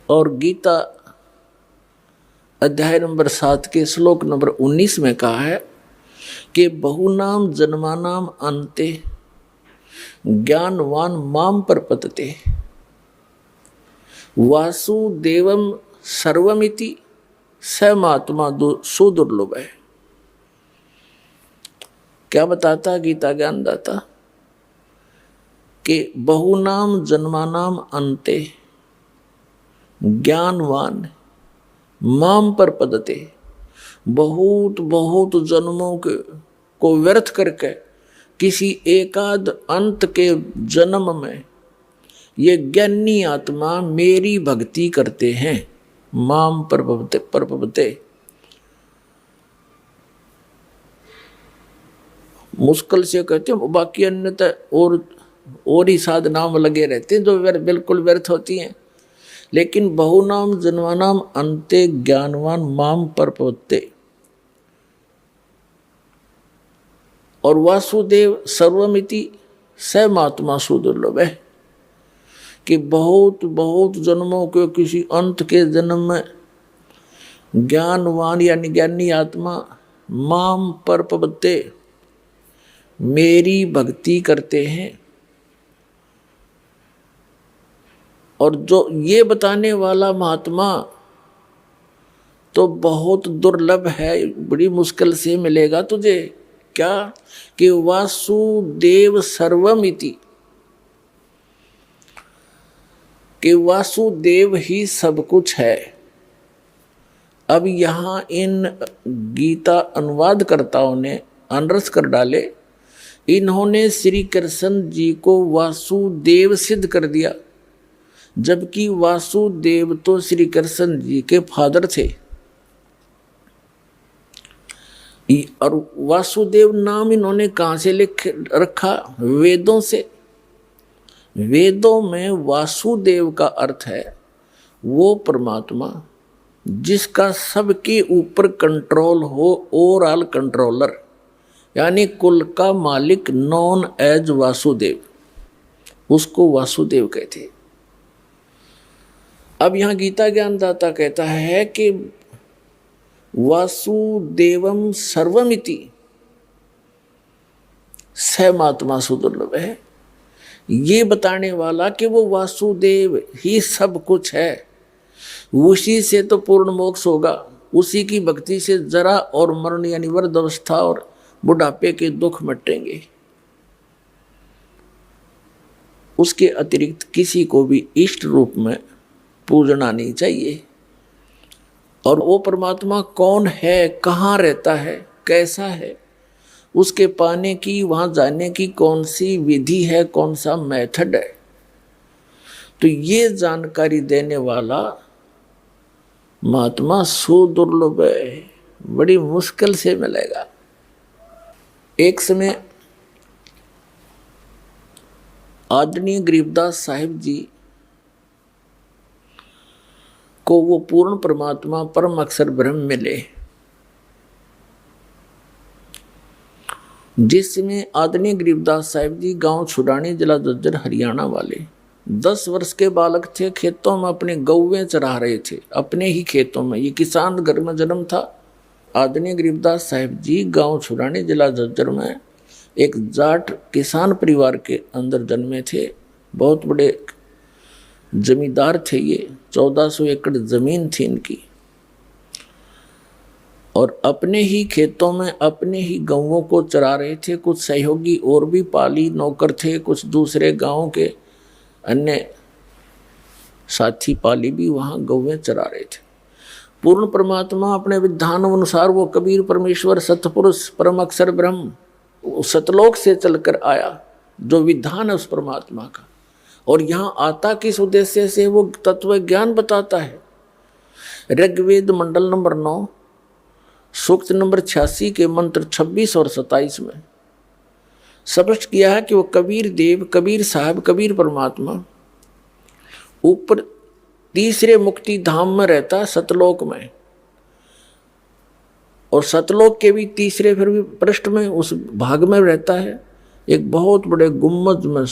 और गीता अध्याय नंबर 7 के श्लोक नंबर 19 में कहा है कि बहुनाम जन्मानाम अन्ते ज्ञानवान माम प्रपद्यते वासुदेवम सर्वमिति स महात्मा सुदुर्लभ है। क्या बताता गीता ज्ञानदाता कि बहुनाम जन्मानाम अन्ते ज्ञानवान माम प्रपद्यते, बहुत बहुत जन्मों के को व्यर्थ करके किसी एकाध अंत के जन्म में ये ज्ञानी आत्मा मेरी भक्ति करते हैं। माम प्रपद्यते, मुश्किल से कहते हैं, बाकी अन्यथा और ही साधनाओं में लगे रहते हैं जो बिल्कुल व्यर्थ होती हैं। लेकिन बहुनाम जन्मानाम अन्ते ज्ञानवान माम प्रपद्यते और वासुदेव सर्वमिति स महात्मा सुदुर्लभ है कि बहुत बहुत जन्मों के किसी अंत के जन्म में ज्ञानवान यानी ज्ञानी आत्मा माम प्रपद्यते मेरी भक्ति करते हैं। और जो ये बताने वाला महात्मा तो बहुत दुर्लभ है, बड़ी मुश्किल से मिलेगा तुझे। क्या कि वासुदेव सर्वमिति, कि वासुदेव ही सब कुछ है। अब यहाँ इन गीता अनुवादकर्ताओं ने अनरस कर डाले, इन्होंने श्री कृष्ण जी को वासुदेव सिद्ध कर दिया, जबकि वासुदेव तो श्री कृष्ण जी के फादर थे। और वासुदेव नाम इन्होंने कहाँ से लिख रखा? वेदों से। वेदों में वासुदेव का अर्थ है वो परमात्मा जिसका सबके ऊपर कंट्रोल हो, ओवरऑल कंट्रोलर, यानी कुल का मालिक, नॉन एज वासुदेव, उसको वासुदेव कहते। अब यहाँ गीता ज्ञानदाता कहता है कि वासुदेवम सर्वमिति स महात्मा सुदुर्लभ है। ये बताने वाला कि वो वासुदेव ही सब कुछ है, उसी से तो पूर्ण मोक्ष होगा, उसी की भक्ति से जरा और मरण यानी वृद्ध अवस्था और बुढ़ापे के दुख मिटेंगे। उसके अतिरिक्त किसी को भी इष्ट रूप में पूजना नहीं चाहिए। और वो परमात्मा कौन है, कहाँ रहता है, कैसा है, उसके पाने की, वहाँ जाने की कौन सी विधि है, कौन सा मेथड है, तो ये जानकारी देने वाला महात्मा सुदुर्लभ है, बड़ी मुश्किल से मिलेगा। एक समय आदरणीय गरीबदास साहिब जी को वो पूर्ण परमात्मा परम अक्षर ब्रह्म मिले, जिसमें आदरणीय गरीबदास साहिब जी गांव छुड़ानी, जिला झज्जर, हरियाणा वाले 10 वर्ष के बालक थे। खेतों में अपने गौवें चरा रहे थे, अपने ही खेतों में। ये किसान घर में जन्म था। आदरणीय गरीबदास साहिब जी गांव छुड़ानी, जिला झज्जर में एक जाट किसान परिवार के अंदर जन्मे थे। बहुत बड़े जमींदार थे ये, 1400 एकड़ जमीन थी इनकी। और अपने ही खेतों में अपने ही गौवों को चरा रहे थे। कुछ सहयोगी और भी पाली नौकर थे, कुछ दूसरे गांव के अन्य साथी पाली भी वहां गौवें चरा रहे थे। पूर्ण परमात्मा अपने विधान अनुसार वो कबीर परमेश्वर सतपुरुष परम अक्षर ब्रह्म सतलोक से चलकर आया, जो विधान है उस परमात्मा का। और यहाँ आता किस उद्देश्य से? वो तत्व ज्ञान बताता है। ऋग्वेद मंडल नंबर 9 सूक्त नंबर 86 के मंत्र 26 और 27 में स्पष्ट किया है कि वो कबीर देव, कबीर साहब, कबीर परमात्मा ऊपर तीसरे मुक्ति धाम में रहता है, सतलोक में। और सतलोक के भी तीसरे फिर भी पृष्ठ में, उस भाग में रहता है, एक बहुत बड़े गुम्बद में,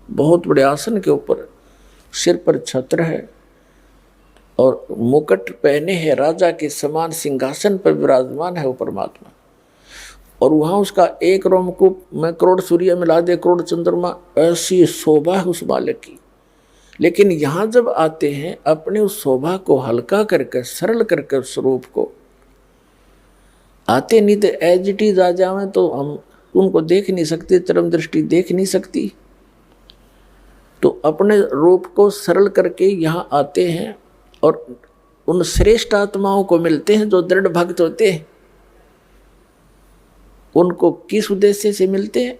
बहुत बड़े आसन के ऊपर, सिर पर छत्र है, और मुकुट पहने हैं राजा के समान, सिंहासन पर विराजमान है वो परमात्मा। और वहाँ उसका एक रोमकूप में करोड़ सूर्य मिला दे, करोड़ चंद्रमा, ऐसी शोभा है उस बालक की। लेकिन यहाँ जब आते हैं अपने उस शोभा को हल्का करके, सरल करके स्वरूप को आते, नहीं तो एज इट इज आ जावे तो हम उनको देख नहीं सकते, चरम दृष्टि देख नहीं सकती। तो अपने रूप को सरल करके यहाँ आते हैं और उन श्रेष्ठ आत्माओं को मिलते हैं जो दृढ़ भक्त होते हैं। उनको किस उद्देश्य से मिलते हैं?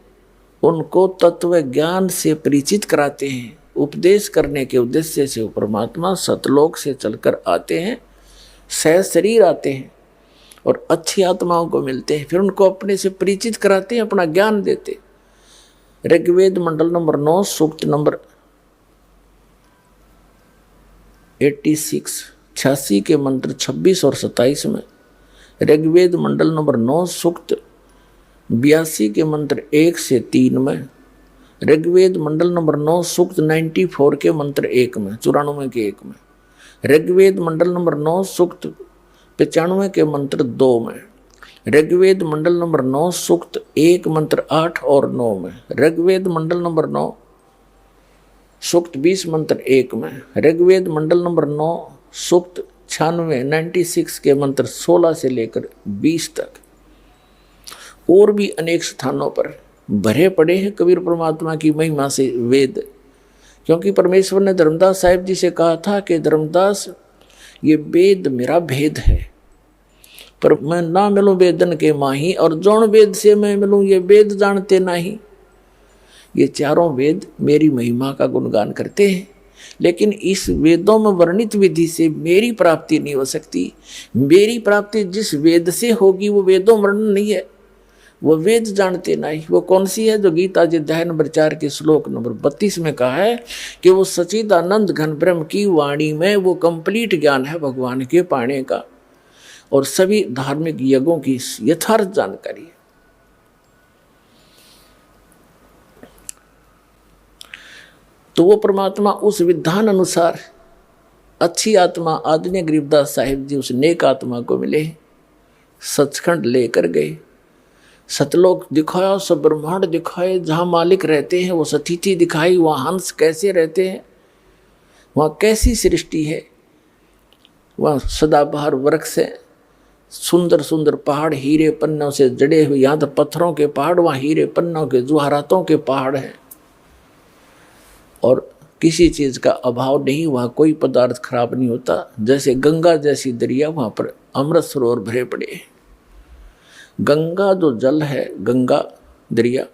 उनको तत्व ज्ञान से परिचित कराते हैं। उपदेश करने के उद्देश्य से वो परमात्मा सतलोक से चलकर आते हैं, सह शरीर आते हैं और अच्छी आत्माओं को मिलते हैं, फिर उनको अपने से परिचित कराते हैं, अपना ज्ञान देते। ऋग्वेद मंडल नंबर 9 सूक्त नंबर 86 के मंत्र 26 और 27 में, ऋग्वेद मंडल नंबर 9 सूक्त 82 के मंत्र 1 से 3 में, ऋग्वेद मंडल नंबर 9 सूक्त 94 के मंत्र 1 में, 94 के 1 में, ऋग्वेद मंडल नंबर 9 सूक्त 95 के मंत्र 2 में, ऋग्वेद मंडल नंबर 9 सूक्त 1 मंत्र 8 और 9 में, ऋग्वेद मंडल नंबर 9 सूक्त 20 मंत्र 1 में, ऋग्वेद मंडल नंबर 9 सूक्त 96 के मंत्र 16 से लेकर 20 तक, और भी अनेक स्थानों पर भरे पड़े हैं कबीर परमात्मा की महिमा से वेद। क्योंकि परमेश्वर ने धर्मदास साहिब जी से कहा था कि धर्मदास ये वेद मेरा भेद है, पर मैं ना मिलूं वेदन के माही, और जौन वेद से मैं मिलूं ये वेद जानते नहीं। ये चारों वेद मेरी महिमा का गुणगान करते हैं, लेकिन इस वेदों में वर्णित विधि से मेरी प्राप्ति नहीं हो सकती। मेरी प्राप्ति जिस वेद से होगी वो वेदों वर्णन नहीं है, वो वेद जानते नहीं। वो कौन सी है? जो गीता जी अध्याय नंबर 4 के श्लोक नंबर 32 में कहा है कि वो सच्चिदानंद घन ब्रह्म की वाणी में वो कंप्लीट ज्ञान है भगवान के पाने का, और सभी धार्मिक यज्ञों की यथार्थ जानकारी है। तो वो परमात्मा उस विधान अनुसार अच्छी आत्मा आदरणीय गरीबदास साहिब जी उस नेक आत्मा को मिले, सचखंड लेकर गए, सतलोक दिखाया, सब ब्रह्मांड दिखाए, जहाँ मालिक रहते हैं वो सतिथि दिखाई, वहाँ हंस कैसे रहते हैं, वहाँ कैसी सृष्टि है, वहाँ सदाबहार वृक्ष है, सुंदर सुंदर पहाड़ हीरे पन्नों से जड़े हुए, यहाँ तो पत्थरों के पहाड़, वहाँ हीरे पन्नों के जुहारातों के पहाड़ हैं, और किसी चीज़ का अभाव नहीं, वहाँ कोई पदार्थ खराब नहीं होता। जैसे गंगा जैसी दरिया, वहाँ पर अमृत सरोवर भरे पड़े हैं। गंगा जो जल है, गंगा दरिया,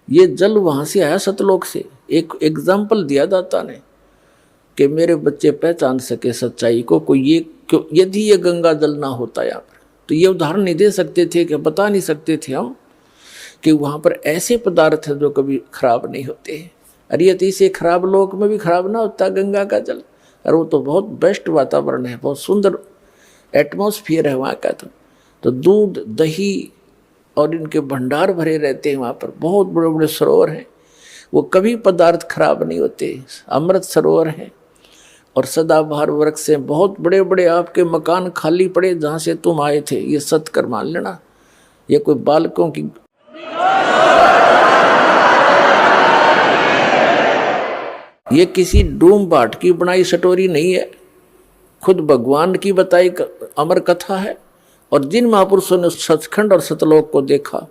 ये जल वहाँ से आया सतलोक से। एक एग्जाम्पल दिया दाता ने कि मेरे बच्चे पहचान सके सच्चाई को, कोई ये क्यों, यदि ये गंगा जल ना होता यहाँ पर, तो ये उदाहरण नहीं दे सकते थे, कि बता नहीं सकते थे हम कि वहाँ पर ऐसे पदार्थ हैं जो कभी खराब नहीं होते। अरे यदि से खराब लोक में भी खराब ना होता गंगा का जल, और वो तो बहुत बेस्ट वातावरण है, बहुत सुंदर एटमॉस्फियर है वहाँ का। तो दूध दही और इनके भंडार भरे रहते हैं वहाँ पर, बहुत बड़े बड़े सरोवर हैं, वो कभी पदार्थ खराब नहीं होते, अमृत सरोवर हैं। और सदाबहार वृक्ष से बहुत बड़े बड़े आपके मकान खाली पड़े जहाँ से तुम आए थे, ये सत्कर मान लेना। ये कोई बालकों की ये किसी डूम बाट की बनाई स्टोरी नहीं है, खुद भगवान की बताई अमर कथा है। और जिन महापुरुषों ने सचखंड और सतलोक को देखा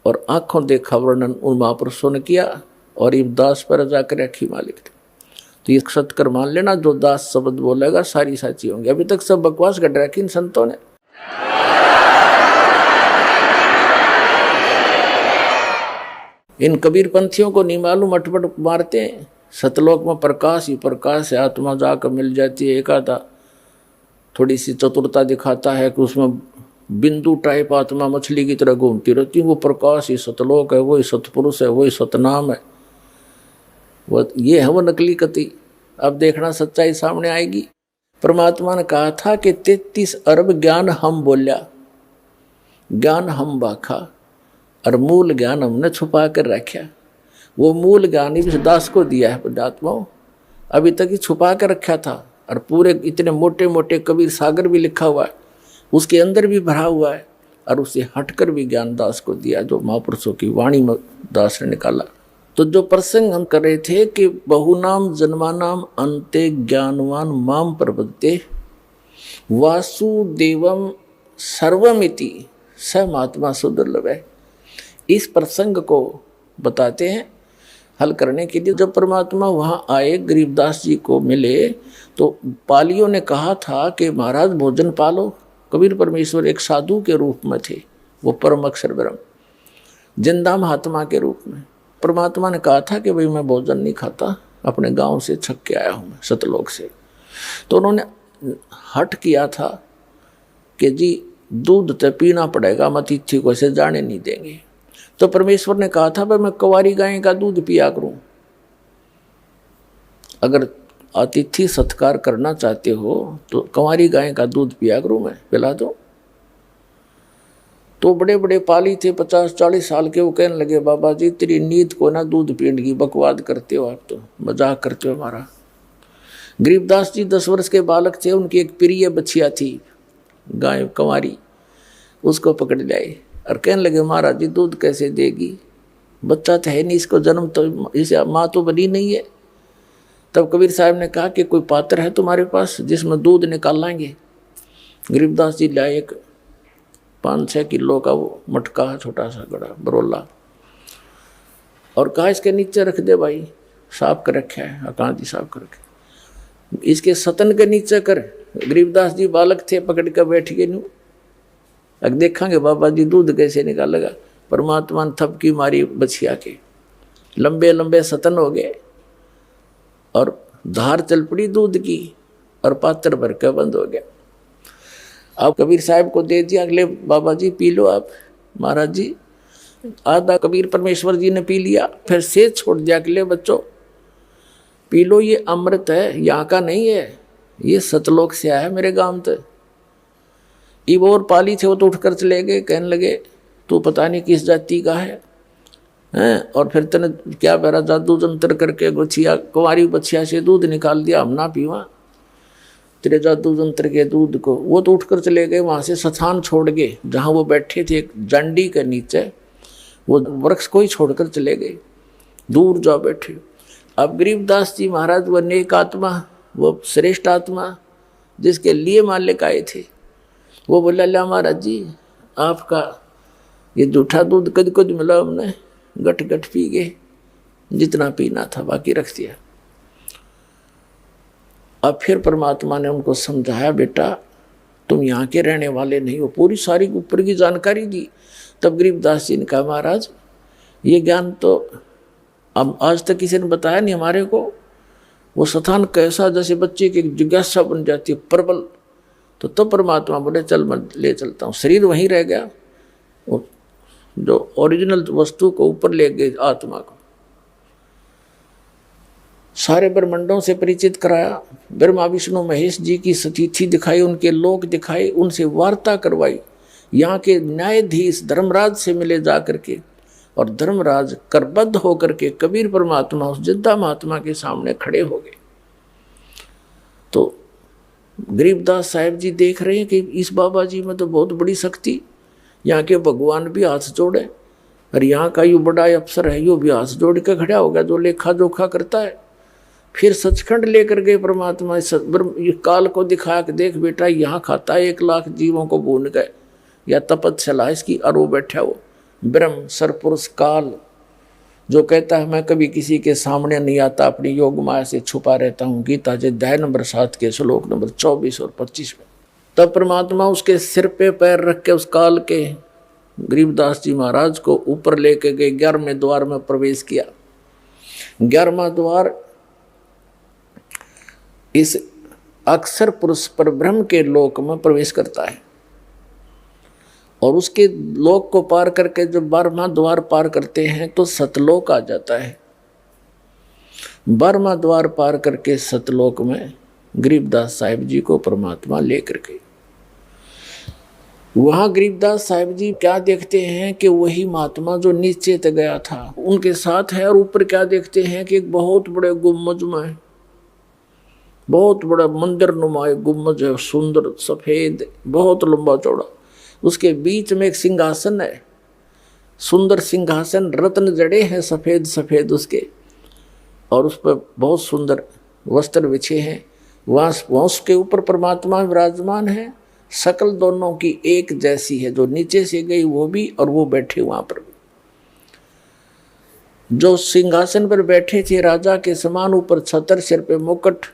और आंखों देखा वर्णन उन महापुरुषों ने किया, और ये दास पर जाकर रखी मालिक थे। तो ये सत्कर मान लेना, जो दास शब्द बोलेगा सारी साची होंगी। अभी तक सब बकवास कर रखी इन संतों ने। इन कबीर पंथियों को नहीं मालूम, अटपट मारते हैं। सतलोक में प्रकाश ही प्रकाश है, आत्मा जाकर मिल जाती है। एक आधा थोड़ी सी चतुरता दिखाता है कि उसमें बिंदु टाइप आत्मा मछली की तरह घूमती रहती है, वो प्रकाश ही सतलोक है, वही सतपुरुष है, वही सतनाम है। वो ये है वो नकली कति। अब देखना सच्चाई सामने आएगी। परमात्मा ने कहा था कि 33 अरब ज्ञान हम बोलिया, ज्ञान हम बाखा, और मूल ज्ञान हमने छुपा कर रखा। वो मूल ज्ञान इस दास को दिया है पुण्यात्माओं, अभी तक ही छुपा कर रखा था। और पूरे इतने मोटे मोटे कबीर सागर भी लिखा हुआ है, उसके अंदर भी भरा हुआ है, और उसे हटकर भी ज्ञान दास को दिया, जो महापुरुषों की वाणी में दास ने निकाला। तो जो प्रसंग हम कर रहे थे कि बहुनाम जन्मानाम अंते ज्ञानवान माम प्रपद्ये वासुदेवम सर्वमिति स महात्मा सुदुर्लभ है। इस प्रसंग को बताते हैं हल करने के लिए। जब परमात्मा वहाँ आए, गरीबदास जी को मिले, तो पालियों ने कहा था कि महाराज भोजन पालो। कबीर परमेश्वर एक साधु के रूप में थे, वो परम अक्षर ब्रह्म जिंदा महात्मा के रूप में। परमात्मा ने कहा था कि भाई मैं भोजन नहीं खाता, अपने गांव से छक के आया हूँ मैं, सतलोक से। तो उन्होंने हट किया था कि जी दूध तो पीना पड़ेगा, हम अतिथि को ऐसे जाने नहीं देंगे। तो परमेश्वर ने कहा था भाई मैं कुंवारी गाय का दूध पिया करूं, अगर अतिथि सत्कार करना चाहते हो तो कुंवारी गाय का दूध पिया करूं, मैं पिला दो। तो बड़े बड़े पाली थे 50-40 साल के, वो कहने लगे बाबा जी तेरी नींद को ना दूध पीने की बकवाद करते हो, आप तो मजाक करते हो हमारा। गरीबदास जी 10 वर्ष के बालक थे, उनकी एक प्रिय बछिया थी गाय कुंवारी, उसको पकड़ लाए और कहने लगे महाराज जी दूध कैसे देगी, बच्चा तो है नहीं, इसको जन्म तो इसे माँ तो बनी नहीं है। तब कबीर साहब ने कहा कि कोई पात्र है तुम्हारे पास जिसमें दूध निकाल लाएंगे। गरीबदास जी लाए एक 5-6 किलो का वो मटका है, छोटा सा गड़ा बरोला, और कहा इसके नीचे रख दे भाई, साफ कर रखा है, अकांती साफ कर रखे, इसके सतन के नीचे कर। गरीबदास जी बालक थे, पकड़ कर बैठ गए नू, अब देखेंगे बाबा जी दूध कैसे निकालेगा। परमात्मा ने थपकी मारी बछिया के, लंबे लंबे सतन हो गए और धार चल पड़ी दूध की, और पात्र भर के बंद हो गया। अब कबीर साहब को दे दिया, अगले बाबा जी पी लो आप। महाराज जी आधा कबीर परमेश्वर जी ने पी लिया, फिर से छोड़ दिया, अगले बच्चों पी लो, ये अमृत है, यहाँ का नहीं है, ये सतलोक से आया मेरे गांव तक। इब और पाली थे, वो तो उठकर चले गए, कहने लगे तू पता नहीं किस जाति का है, और फिर तने क्या मेरा जादू जंतर करके बछिया कुंवारी बछिया से दूध निकाल दिया, हम ना पीवा तेरे जादू जंत्र के दूध को। वो तो उठकर चले गए, वहाँ से स्थान छोड़ गए जहाँ वो बैठे थे, एक जंडी के नीचे, वो वृक्ष को ही छोड़कर चले गए, दूर जा बैठे। अब गरीबदास जी महाराज वो नेक आत्मा, वो श्रेष्ठ आत्मा जिसके लिए मालिक आए थे, वो बोला ला महाराज जी आपका ये जूठा दूध कद कद मिला, हमने गट गट पी गए, जितना पीना था बाकी रख दिया। अब फिर परमात्मा ने उनको समझाया बेटा तुम यहाँ के रहने वाले नहीं हो, पूरी सारी ऊपर की जानकारी दी। तब गरीबदास जी ने कहा महाराज ये ज्ञान तो अब आज तक किसी ने बताया नहीं हमारे को। वो स्थान कैसा, जैसे बच्चे की जिज्ञासा बन जाती है प्रबल। तो परमात्मा बोले चल मैं ले चलता हूँ। शरीर वहीं रह गया, वो जो ओरिजिनल वस्तु को ऊपर ले गए आत्मा को। सारे ब्रह्मांडों से परिचित कराया, ब्रह्मा विष्णु महेश जी की सतीथि दिखाई, उनके लोक दिखाए, उनसे वार्ता करवाई। यहाँ के न्यायाधीश धर्मराज से मिले जा करके, और धर्मराज करबद्ध होकर के कबीर परमात्मा उस जिद्दा महात्मा के सामने खड़े हो गए। तो गरीबदास साहब जी देख रहे हैं कि इस बाबा जी में तो बहुत बड़ी शक्ति, यहाँ के भगवान भी हाथ जोड़े, और यहाँ का यो बड़ा अफसर है, यो भी हाथ जोड़ के खड़ा हो गया, जो लेखा जोखा करता है। फिर सचखंड लेकर गए परमात्मा, काल को दिखाया कि देख बेटा यहाँ खाता है 1 लाख जीवों को भून गए, या तपस्या इसकी, और वो बैठा वो ब्रह्म सरपुरुष काल जो कहता है मैं कभी किसी के सामने नहीं आता, अपनी योग माया से छुपा रहता हूँ। गीता जी अध्याय नंबर 7 के श्लोक नंबर 24 और 25 में। तब परमात्मा उसके सिर पे पैर रख के उस काल के गरीबदास जी महाराज को ऊपर लेके गए, 11वें द्वार में प्रवेश किया। 11वां द्वार इस अक्षर पुरुष पर ब्रह्म के लोक में प्रवेश करता है, और उसके लोक को पार करके जब 12वां द्वार पार करते हैं तो सतलोक आ जाता है। 12वां द्वार पार करके सतलोक में गरीबदास साहिब जी को परमात्मा लेकर गए। वहां गरीबदास साहिब जी क्या देखते हैं कि वही महात्मा जो नीचे तक गया था उनके साथ है, और ऊपर क्या देखते हैं कि एक बहुत बड़े गुम्बज में बहुत बड़ा मंदिर नुमाए गुम्बज है, सुंदर सफेद, बहुत लंबा चौड़ा। उसके बीच में एक सिंहासन है, सुंदर सिंहासन, रत्न जड़े हैं सफेद सफेद उसके, और उस पर बहुत सुंदर वस्त्र बिछे हैं। वहाँ उसके ऊपर परमात्मा विराजमान है। शकल दोनों की एक जैसी है, जो नीचे से गई वो भी और वो बैठे वहां पर भी। जो सिंहासन पर बैठे थे राजा के समान, ऊपर छतर, सिर पे मुकुट,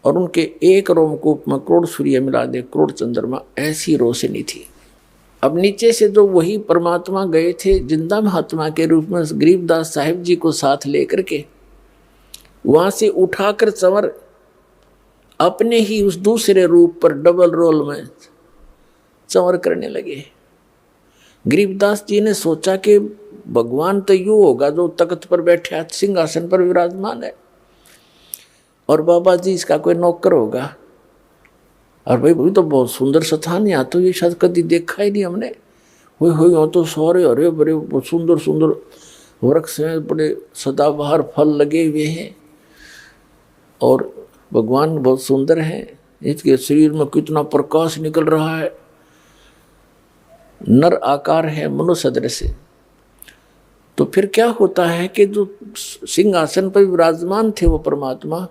और उनके एक रोमकूप में करोड़ सूर्य मिला दे, करोड़ चंद्रमा, ऐसी रोशनी थी। अब नीचे से जो वही परमात्मा गए थे जिंदा महात्मा के रूप में गरीबदास साहिब जी को साथ लेकर के, वहां से उठाकर चंवर अपने ही उस दूसरे रूप पर डबल रोल में चंवर करने लगे। गरीबदास जी ने सोचा कि भगवान तो यूं होगा जो तख्त पर बैठे सिंहासन पर विराजमान है, और बाबा जी इसका कोई नौकर होगा। और भाई तो बहुत सुंदर स्थान, यहाँ तो ये शायद कभी देखा ही नहीं हमने। यहाँ तो सारे हरे बड़े सुंदर सुंदर वृक्ष हैं, बड़े सदाबहार फल लगे हुए हैं, और भगवान बहुत सुंदर है। इसके शरीर में कितना प्रकाश निकल रहा है, नर आकार है, मनुष्य सदृश। तो फिर क्या होता है कि जो सिंहासन पर विराजमान थे वो परमात्मा,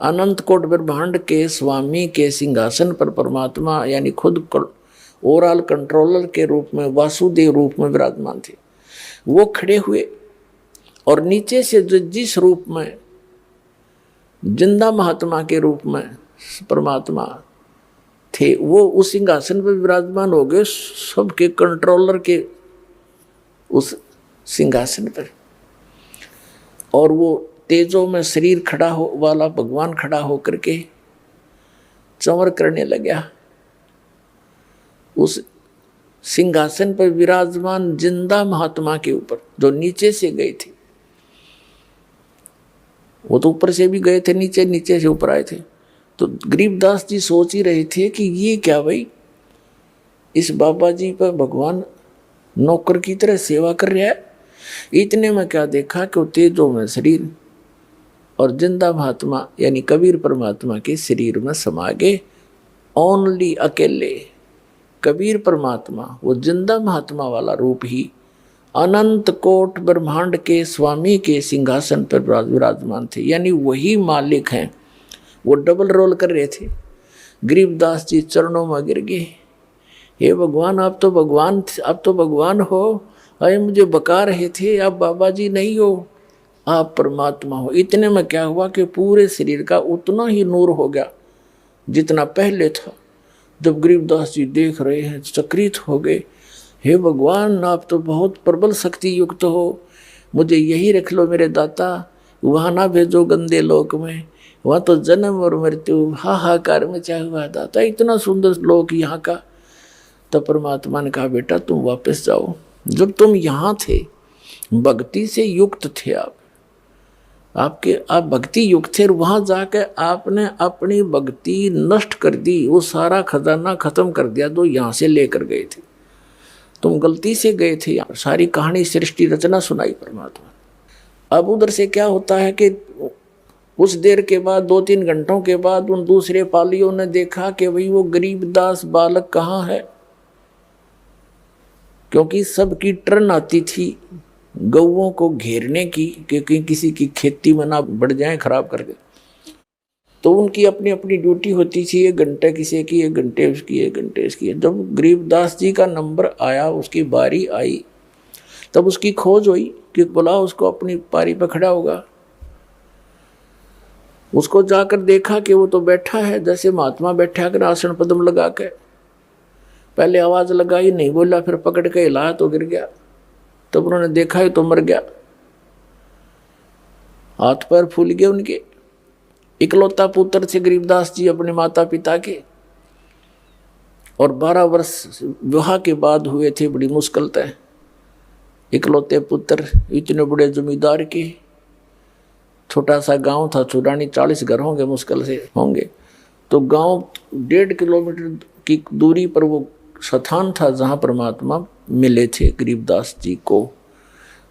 अनंत कोट ब्रह्मांड के स्वामी के सिंहासन पर परमात्मा यानी खुद ओवरऑल कंट्रोलर के रूप में, वासुदेव रूप में विराजमान थे। वो खड़े हुए और नीचे से जिस रूप में जिंदा महात्मा के रूप में परमात्मा थे, वो उस सिंहासन पर विराजमान हो गए, सबके कंट्रोलर के उस सिंहासन पर। और वो तेजों में शरीर खड़ा हो वाला भगवान खड़ा हो करके चंवर करने लगा। उस सिंहासन पर विराजमान जिंदा महात्मा के ऊपर, जो नीचे से गए थे, वो तो ऊपर से भी गए थे, नीचे नीचे से ऊपर आए थे। तो गरीबदास जी सोच ही रहे थे कि ये क्या भाई, इस बाबा जी पर भगवान नौकर की तरह सेवा कर रहा है। इतने में क्या देखा कि वो तेजों में शरीर और जिंदा महात्मा यानी कबीर परमात्मा के शरीर में समा गए। ओनली अकेले कबीर परमात्मा, वो जिंदा महात्मा वाला रूप ही अनंत कोट ब्रह्मांड के स्वामी के सिंहासन पर विराजमान थे, यानी वही मालिक हैं। वो डबल रोल कर रहे थे। गरीबदास जी चरणों में गिर गए, हे भगवान, आप तो भगवान हो, अरे मुझे बका रहे थे, आप बाबा जी नहीं हो, आप परमात्मा हो। इतने में क्या हुआ कि पूरे शरीर का उतना ही नूर हो गया जितना पहले था। जब गरीबदास जी देख रहे हैं, चकित हो गए, हे भगवान, आप तो बहुत प्रबल शक्ति युक्त हो, मुझे यही रख लो मेरे दाता, वहाँ ना भेजो गंदे लोक में, वहाँ तो जन्म और मृत्यु हाहाकार में चाहे हुआ दाता, इतना सुंदर लोक यहाँ का। तब परमात्मा ने कहा, बेटा तुम वापस जाओ, जब तुम यहाँ थे भक्ति से युक्त थे, आप भक्ति युक्त थे, वहाँ जाकर आपने अपनी भक्ति नष्ट कर दी, वो सारा खजाना खत्म कर दिया जो यहाँ से लेकर गए थे। तुम गलती से गए थे, यहाँ सारी कहानी सृष्टि रचना सुनाई परमात्मा। अब उधर से क्या होता है कि उस देर के बाद 2-3 घंटों के बाद उन दूसरे पालियों ने देखा कि भाई वो गरीबदास बालक कहाँ है, क्योंकि सबकी टर्न आती थी गौओं को घेरने की, क्योंकि किसी की खेती में ना बढ़ जाए खराब करके। तो उनकी अपनी अपनी ड्यूटी होती थी, 1 घंटे किसी की, 1 घंटे उसकी, 1 घंटे उसकी। जब गरीबदास जी का नंबर आया, उसकी बारी आई, तब उसकी खोज हुई कि बोला उसको अपनी पारी पर खड़ा होगा। उसको जाकर देखा कि वो तो बैठा है जैसे महात्मा बैठा कर आसन पद्म लगा के। पहले आवाज लगाई, नहीं बोला, फिर पकड़ के हिलाया तो गिर गया। तब उन्होंने देखा है तो मर गया, हाथ पैर फूल गए उनके। इकलौता पुत्र थे गरीबदास जी अपने माता पिता के, और 12 वर्ष विवाह के बाद हुए थे, बड़ी मुश्किल तय। इकलौते पुत्र इतने बड़े जमींदार के, छोटा सा गांव था चुरानी, 40 घर होंगे मुश्किल से होंगे। तो गांव 1.5 किलोमीटर की दूरी पर वो स्थान था जहाँ परमात्मा मिले थे गरीबदास जी को।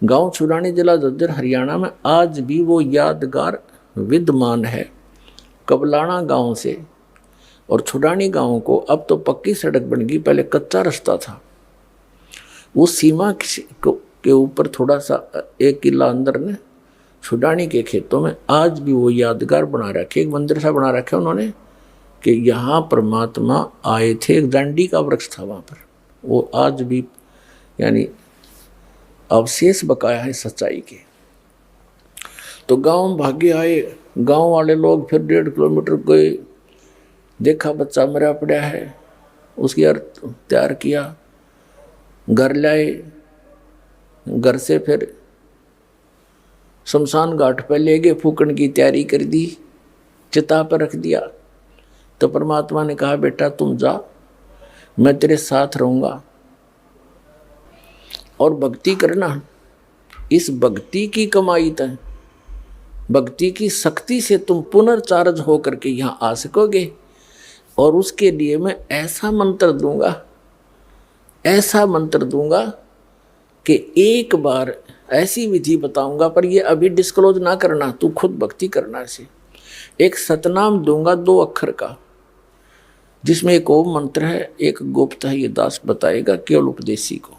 गांव चुरानी जिला झज्जर हरियाणा में आज भी वो यादगार विद्यमान है। कबलाना गांव से और छुडानी गांव को अब तो पक्की सड़क बन गई, पहले कच्चा रास्ता था। वो सीमा के ऊपर थोड़ा सा 1 किला अंदर ने छुडानी के खेतों में आज भी वो यादगार बना रखे, एक मंदिर सा बना रखा उन्होंने कि यहाँ परमात्मा आए थे। एक दांडी का वृक्ष था वहाँ पर, वो आज भी यानी अवशेष बकाया है सच्चाई के। तो गांव में भागे आए, गांव वाले लोग फिर 1.5 किलोमीटर गए, देखा बच्चा मरा पड़ा है, उसकी अर्थ तैयार किया, घर लाए, घर से फिर शमशान घाट पर ले गए, फूकन की तैयारी कर दी, चिता पर रख दिया। तो परमात्मा ने कहा बेटा तुम जा, मैं तेरे साथ रहूँगा और भक्ति करना। इस भक्ति की कमाई तय, भक्ति की शक्ति से तुम पुनर्चार्ज होकर के यहाँ आ सकोगे। और उसके लिए मैं ऐसा मंत्र दूंगा, ऐसा मंत्र दूंगा कि एक बार ऐसी विधि बताऊंगा, पर ये अभी डिस्क्लोज ना करना, तू खुद भक्ति करना। से एक सतनाम दूंगा 2 अक्षर का, जिसमें एक ओम मंत्र है, एक गुप्त है, ये दास बताएगा केवल उपदेशी को।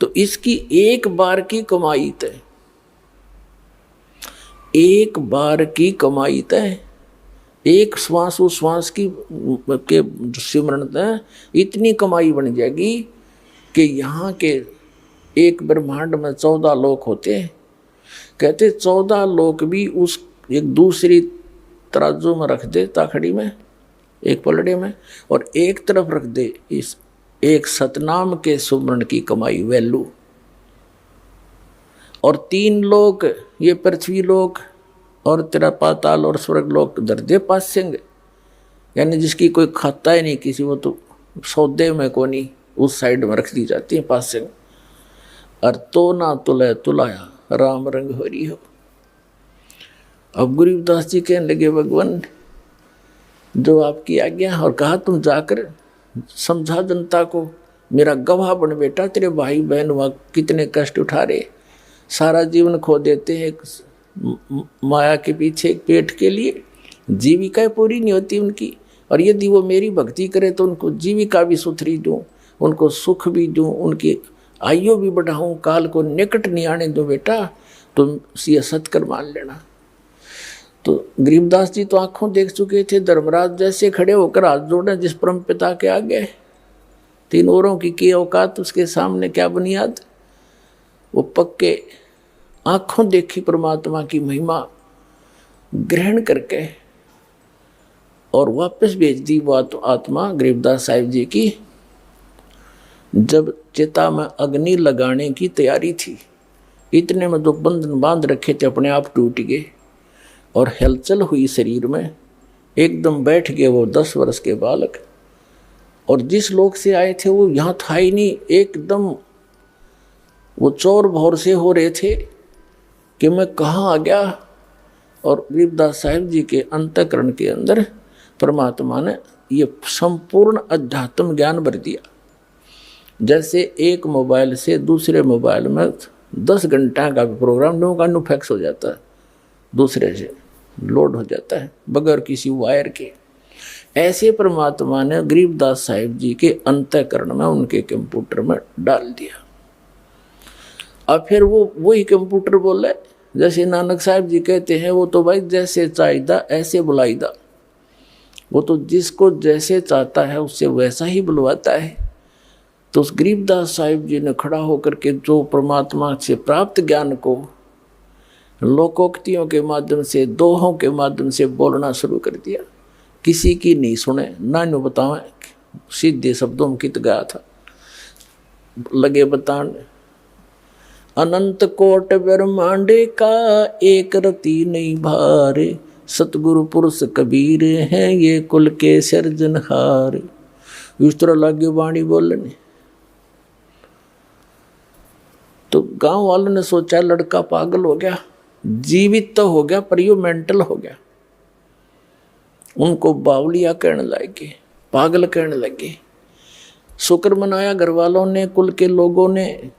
तो इसकी एक बार की कमाई तय, एक बार की कमाई तय, एक श्वास उस श्वास की के सिमरण तय इतनी कमाई बन जाएगी कि यहाँ के एक ब्रह्मांड में 14 लोक होते हैं। कहते 14 लोक भी उस एक दूसरी तराजू में रख दे, ताखड़ी में, एक पलड़े में, और एक तरफ रख दे इस एक सतनाम के सुमरण की कमाई वैल्यू। और 3 लोक, ये पृथ्वी लोक और तेरा पाताल और स्वर्ग लोक दर्दे पासेंगे, यानी जिसकी कोई खाता ही नहीं किसी, वो तो सौदे में को नहीं, उस साइड में रख दी जाती है पासेंगे। और तो ना तुले तुलाया राम रंग हरी हो। अब गरीबदास जी कहने लगे भगवान जो आपकी आज्ञा, और कहा तुम जाकर समझा जनता को, मेरा गवाह बन बेटा, तेरे भाई बहन वहाँ कितने कष्ट उठा रहे, सारा जीवन खो देते हैं माया के पीछे, एक पेट के लिए, जीविका पूरी नहीं होती उनकी। और यदि वो मेरी भक्ति करे तो उनको जीविका भी सुथरी दूँ, उनको सुख भी दूँ, उनकी आयु भी बढ़ाऊँ, काल को निकट नहीं आने दूँ बेटा, तुम सियासत कर मान लेना। तो गरीबदास जी तो आंखों देख चुके थे, धर्मराज जैसे खड़े होकर हाथ जोड़े जिस परम पिता के आगे, 3 औरों की औकात उसके सामने क्या बुनियाद। वो पक्के आंखों देखी परमात्मा की महिमा ग्रहण करके और वापस भेज दी वो आत्मा गरीबदास साहिब जी की। जब चिता में अग्नि लगाने की तैयारी थी, इतने में जो बंधन बांध रखे थे अपने आप टूट गए और हलचल हुई शरीर में, एकदम बैठ गए वो 10 वर्ष के बालक। और जिस लोक से आए थे वो यहाँ था ही नहीं, एकदम वो चौर भौर से हो रहे थे कि मैं कहाँ आ गया। और गरीबदास साहिब जी के अंतःकरण के अंदर परमात्मा ने ये संपूर्ण अध्यात्म ज्ञान भर दिया। जैसे एक मोबाइल से दूसरे मोबाइल में 10 घंटा का प्रोग्राम का फैक्स हो जाता है, दूसरे से लोड हो जाता है बगैर किसी वायर के, ऐसे परमात्मा ने गरीबदास साहिब जी के अंतःकरण में उनके कंप्यूटर में डाल दिया। अब फिर वो वही कंप्यूटर बोले, जैसे नानक साहब जी कहते हैं, वो तो भाई जैसे चाहिदा ऐसे बुलाईदा, वो तो जिसको जैसे चाहता है उससे वैसा ही बुलवाता है। तो उस गरीबदास साहिब जी ने खड़ा होकर के जो परमात्मा से प्राप्त ज्ञान को लोकोक्तियों के माध्यम से, दोहों के माध्यम से बोलना शुरू कर दिया। किसी की नहीं सुने, ना नु बतावें, सीधे शब्दों में कित गया था, लगे बताने। अनंत कोट ब्रह्मांडे का एक रति नहीं भारे, सतगुरु पुरुष कबीर हैं ये कुल के सिरजनहार। इस तरह लगे वाणी बोलने। तो गांव वालों ने सोचा लड़का पागल हो गया, जीवित तो हो गया पर यो मेंटल हो गया। उनको बावलिया कहने लगे, पागल कहने लगे। शुक्र मनाया घर वालों ने, कुल के लोगों ने,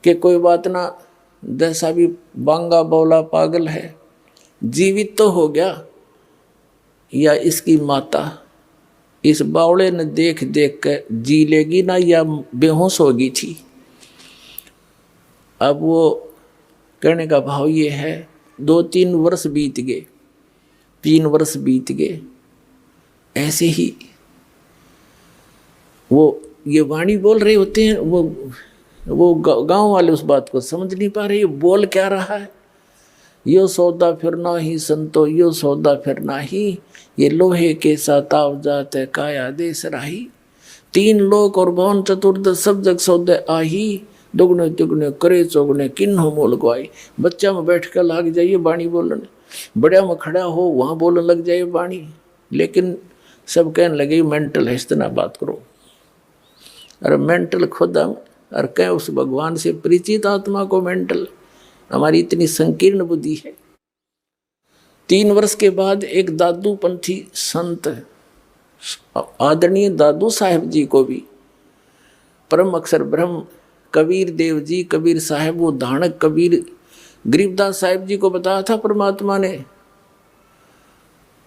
कि कोई बात ना, जैसा भी बांगा बौला पागल है, जीवित तो हो गया या इसकी माता इस बावड़े ने देख देख कर जी लेगी ना या बेहोश होगी थी। अब वो कहने का भाव ये है, 2-3 वर्ष बीत गए, 3 वर्ष बीत गए, ऐसे ही वो ये वाणी बोल रहे होते हैं। वो गांव वाले उस बात को समझ नहीं पा रहे, ये बोल क्या रहा है। यो सौदा फिर ना ही संतो, यो सौदा फिर ना ही, ये लोहे के साताव जात है काया देश राही। 3 लोक और भवन चतुर्दश सब जग सौदे आही, दुगने तिगने करे चौगने किन्हों मोल गवाई। बच्चा में बैठ कर लाग जाइए बाणी बोलने, बड़े में खड़ा हो वहाँ बोलने लग जाइए बाणी। लेकिन सब कहने लगे मेंटल है, इतना बात करो। अरे मेंटल खुद हम और कह उस भगवान से परिचित आत्मा को मेंटल, हमारी इतनी संकीर्ण बुद्धि है। 3 वर्ष के बाद एक दादू पंथी संत आदरणीय दादू साहेब जी को भी परम अक्षर ब्रह्म कबीर देव जी, कबीर साहेब, वो धानक कबीर गरीबदास साहेब जी को बताया था परमात्मा ने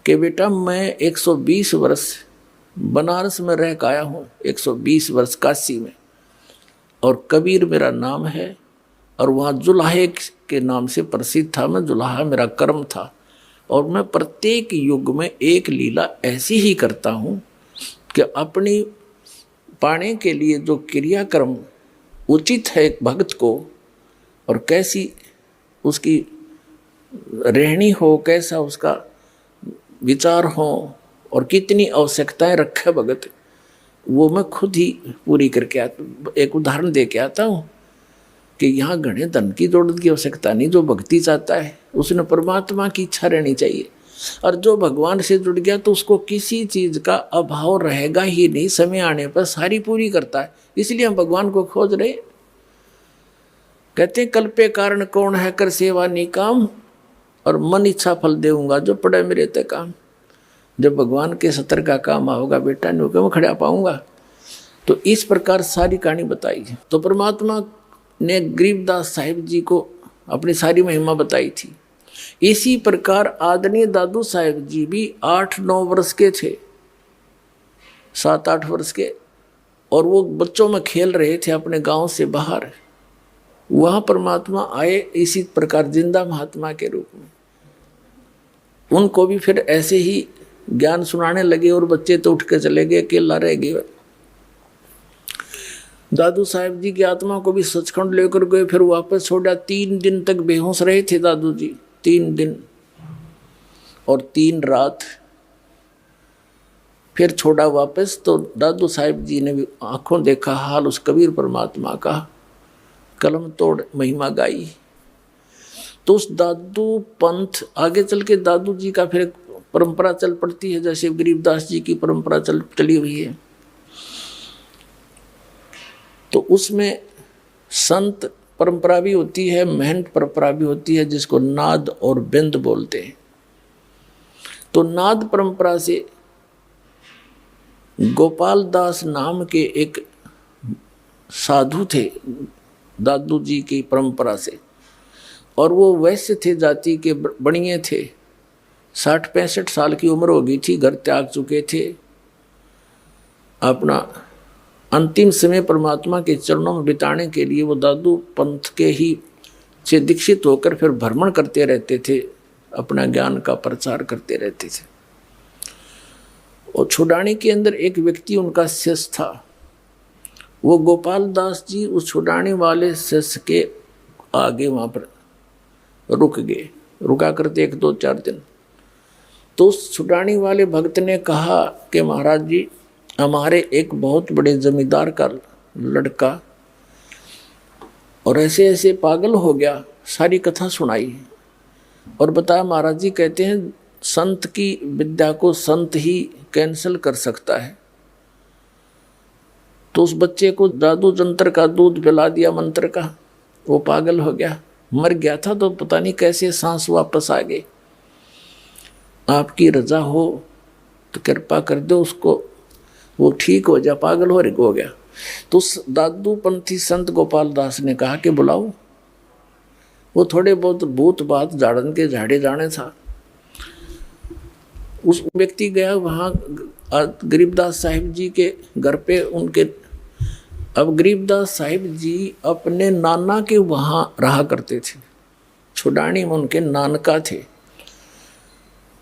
कि बेटा मैं 120 वर्ष बनारस में रह के आया हूँ, 120 वर्ष काशी में, और कबीर मेरा नाम है और वहाँ जुलाहे के नाम से प्रसिद्ध था। मैं जुलाहा मेरा कर्म था और मैं प्रत्येक युग में एक लीला ऐसी ही करता हूँ कि अपनी पाने के लिए जो क्रियाक्रम उचित है एक भक्त को, और कैसी उसकी रहनी हो, कैसा उसका विचार हो और कितनी आवश्यकताएं रखे भगत, वो मैं खुद ही पूरी करके आता। एक उदाहरण दे के आता हूँ कि यहाँ घने धन की दौलत की आवश्यकता नहीं, जो भक्ति चाहता है उसने परमात्मा की इच्छा रहनी चाहिए। और जो भगवान से जुड़ गया तो उसको किसी चीज़ का अभाव रहेगा ही नहीं, समय आने पर सारी पूरी करता है। इसलिए हम भगवान को खोज रहे। कहते कल्पे कारण कौन है कर सेवा निकाम, और मन इच्छा फल देऊंगा जो पड़े मेरे ते काम। जब भगवान के सतर का काम आओगा बेटा, नहीं होगा मैं खड़ा पाऊंगा। तो इस प्रकार सारी कहानी बताई। तो परमात्मा ने गरीबदास साहिब जी को अपनी सारी महिमा बताई थी। इसी प्रकार आदरणीय दादू साहिब जी भी 8-9 वर्ष के थे, 7-8 वर्ष के, और वो बच्चों में खेल रहे थे अपने गांव से बाहर। वहाँ परमात्मा आए इसी प्रकार जिंदा महात्मा के रूप में। उनको भी फिर ऐसे ही ज्ञान सुनाने लगे और बच्चे तो उठ के चले गए, अकेला रह गए। दादू साहिब जी की आत्मा को भी सचखंड लेकर गए, फिर वापस छोड़ा। 3 दिन तक बेहोश रहे थे दादू जी, 3 दिन और 3 रात, फिर छोड़ा वापस। तो दादू साहिब जी ने भी आंखों देखा हाल उस कबीर परमात्मा का, कलम तोड़ महिमा गाई। तो उस दादू पंथ आगे चल के दादू जी का फिर परंपरा चल पड़ती है, जैसे गरीबदास जी की परंपरा चली हुई है। तो उसमें संत परंपरा भी होती है, महंत परंपरा भी होती है, जिसको नाद और बिंद बोलते हैं। तो नाद परंपरा से गोपाल दास नाम के एक साधु थे दादू जी की परंपरा से, और वो वैश्य थे, जाति के बणिए थे। 60-65 साल की उम्र हो गई थी, घर त्याग चुके थे। अपना अंतिम समय परमात्मा के चरणों में बिताने के लिए वो दादू पंथ के ही से दीक्षित होकर फिर भ्रमण करते रहते थे, अपना ज्ञान का प्रचार करते रहते थे। और छुड़ाने के अंदर एक व्यक्ति उनका शिष्य था। वो गोपाल दास जी उस छुड़ाने वाले शिष्य के आगे वहाँ पर रुक गए, रुका करते 1-2-4 दिन। तो उस छुड़ाने वाले भक्त ने कहा कि महाराज जी, हमारे एक बहुत बड़े जमींदार का लड़का और ऐसे ऐसे पागल हो गया। सारी कथा सुनाई और बताया महाराज जी कहते हैं संत की विद्या को संत ही कैंसिल कर सकता है। तो उस बच्चे को जादू जंत्र का दूध पिला दिया, मंत्र का, वो पागल हो गया, मर गया था। तो पता नहीं कैसे सांस वापस आ गए। आपकी रजा हो तो कृपा कर दो उसको, वो ठीक हो जा, पागल हो गया। तो उस दादू पंथी संत गोपाल दास ने कहा कि बुलाओ। वो थोड़े बहुत भूत बात झाड़न के झाड़े जाने था। उस व्यक्ति गया वहाँ गरीबदास साहिब जी के घर पे उनके। अब गरीबदास साहिब जी अपने नाना के वहाँ रहा करते थे, छुडानी में उनके नानका थे,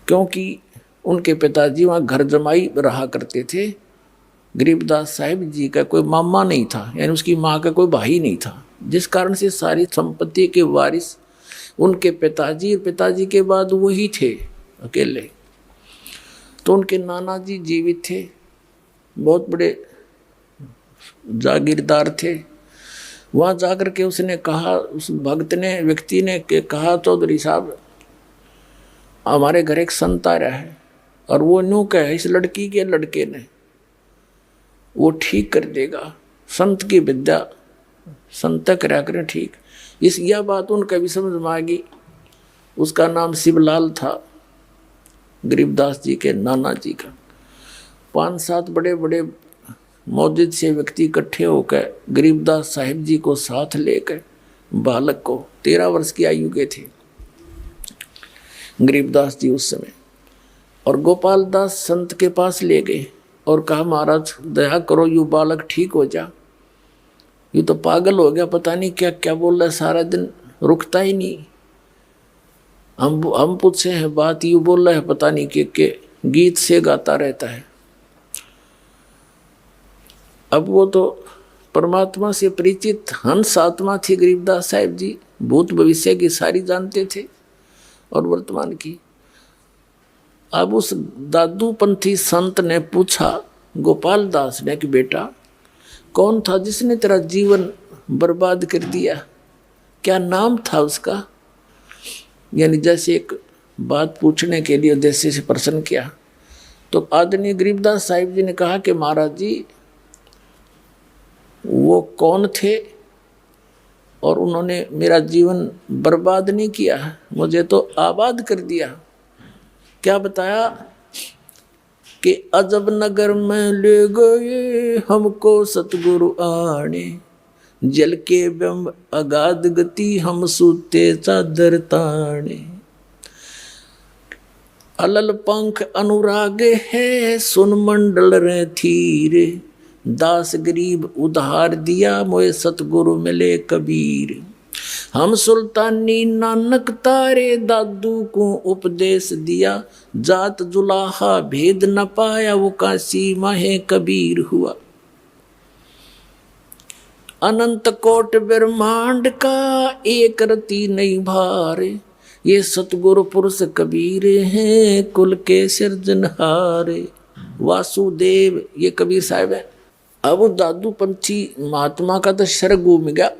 क्योंकि उनके पिताजी वहाँ घर जमाई रहा करते थे। गरीबदास साहिब जी का कोई मामा नहीं था, यानी उसकी माँ का कोई भाई नहीं था, जिस कारण से सारी संपत्ति के वारिस उनके पिताजी, पिताजी के बाद वही थे अकेले। तो उनके नाना जी जीवित थे, बहुत बड़े जागीरदार थे। वहाँ जाकर के उसने कहा, उस भक्त ने, व्यक्ति ने कहा, चौधरी साहब हमारे घर एक संत आ रहा है और वो न्यू क्या है, इस लड़की के लड़के ने वो ठीक कर देगा, संत की विद्या संत करा करें ठीक। यह बात उनका भी समझ में आ गई। उसका नाम शिवलाल था, गरीबदास जी के नाना जी का। 5-7 बड़े बड़े मौजूद से व्यक्ति इकट्ठे होकर गरीबदास साहिब जी को साथ लेकर, बालक को 13 वर्ष की आयु के थे गरीबदास जी उस समय, और गोपाल दास संत के पास ले गए और कहा, महाराज दया करो, यू बालक ठीक हो जा, यू तो पागल हो गया, पता नहीं क्या क्या बोल रहा है, सारा दिन रुकता ही नहीं। हम पूछे हैं बात, यू बोल रहा है पता नहीं के गीत से गाता रहता है। अब वो तो परमात्मा से परिचित हंस आत्मा थी गरीबदास साहिब जी, भूत भविष्य की सारी जानते थे और वर्तमान की। अब उस दादू पंथी संत ने पूछा गोपाल दास ने कि बेटा कौन था जिसने तेरा जीवन बर्बाद कर दिया, क्या नाम था उसका? यानी जैसे एक बात पूछने के लिए उद्देश्य से प्रश्न किया। तो आदरणीय गरीबदास साहिब जी ने कहा कि महाराज जी वो कौन थे और उन्होंने मेरा जीवन बर्बाद नहीं किया, मुझे तो आबाद कर दिया। क्या बताया कि अजब नगर में ले गए हमको सतगुरु आने, जल के बिंब अगाध गति हम सूते चादर ताने। अलल पंख अनुराग है सुन मंडल रे थीरे, दास गरीब उधार दिया मोए सतगुरु मिले कबीर। हम सुल्तानी नानक तारे दादू को उपदेश दिया, जात जुलाहा भेद न पाया वो काशी माहे कबीर हुआ। अनंत कोट ब्रह्मांड का एक रति नहीं भारे, ये सतगुरु पुरुष कबीर हैं कुल के सिरजनहारे। वासुदेव ये कबीर साहब है। अब दादू पंथी महात्मा का तो शर घूम गया।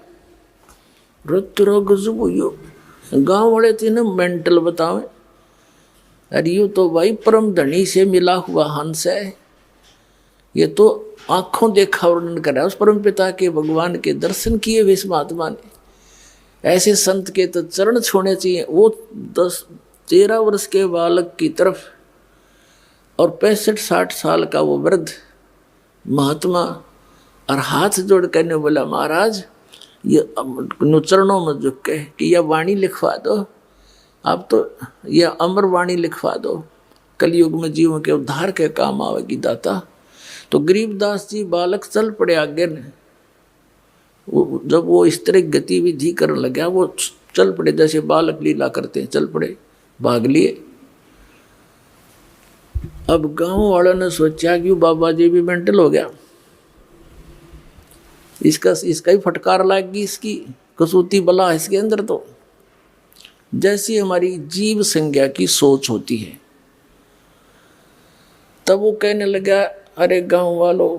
गांव वाले थे ना मेंटल बतावे, अरे यू तो भाई परम धनी से मिला हुआ हंस है, ये तो आंखों देखा वर्णन कर रहा है उस परम पिता के, भगवान के दर्शन किए हुए इस महात्मा ने। ऐसे संत के तो चरण छोड़ने चाहिए। वो 13 वर्ष के बालक की तरफ और 65-60 साल का वो वृद्ध महात्मा और हाथ जोड़ करने बोला, महाराज ये चरणों में झुक के कि यह वाणी लिखवा दो, आप तो यह अमर वाणी लिखवा दो, कलयुग में जीवों के उद्धार के काम आवेगी दाता। तो गरीबदास जी बालक चल पड़े आगे ने। जब वो इस तरह गतिविधि करने लगा, वो चल पड़े जैसे बालक लीला करते हैं, चल पड़े, भाग लिए। अब गांव वालों ने सोचा कि बाबा जी भी मेंटल हो गया, इसका ही फटकार लागी, इसकी कसूती बला इसके अंदर। तो जैसी हमारी जीव संज्ञा की सोच होती है, तब वो कहने लगा, अरे गांव वालों,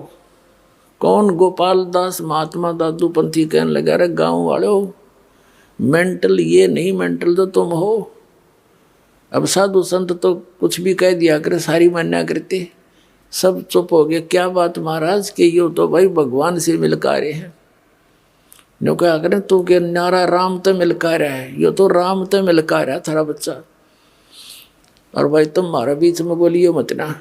कौन गोपाल दास महात्मा दादू पंथी कहने लगा, अरे गांव वालों मेंटल ये नहीं, मेंटल तो तुम हो। अब साधु संत तो कुछ भी कह दिया करे, सारी मान्या करते, सब चुप हो गए। क्या बात महाराज के यो तो भाई भगवान से मिलका रहे हैं। नो क्या करें तू के नारा राम तो मिलका रहा है, यो तो राम तो मिलका रहा थारा बच्चा, और भाई तुम हमारे बीच में बोलियो मत ना,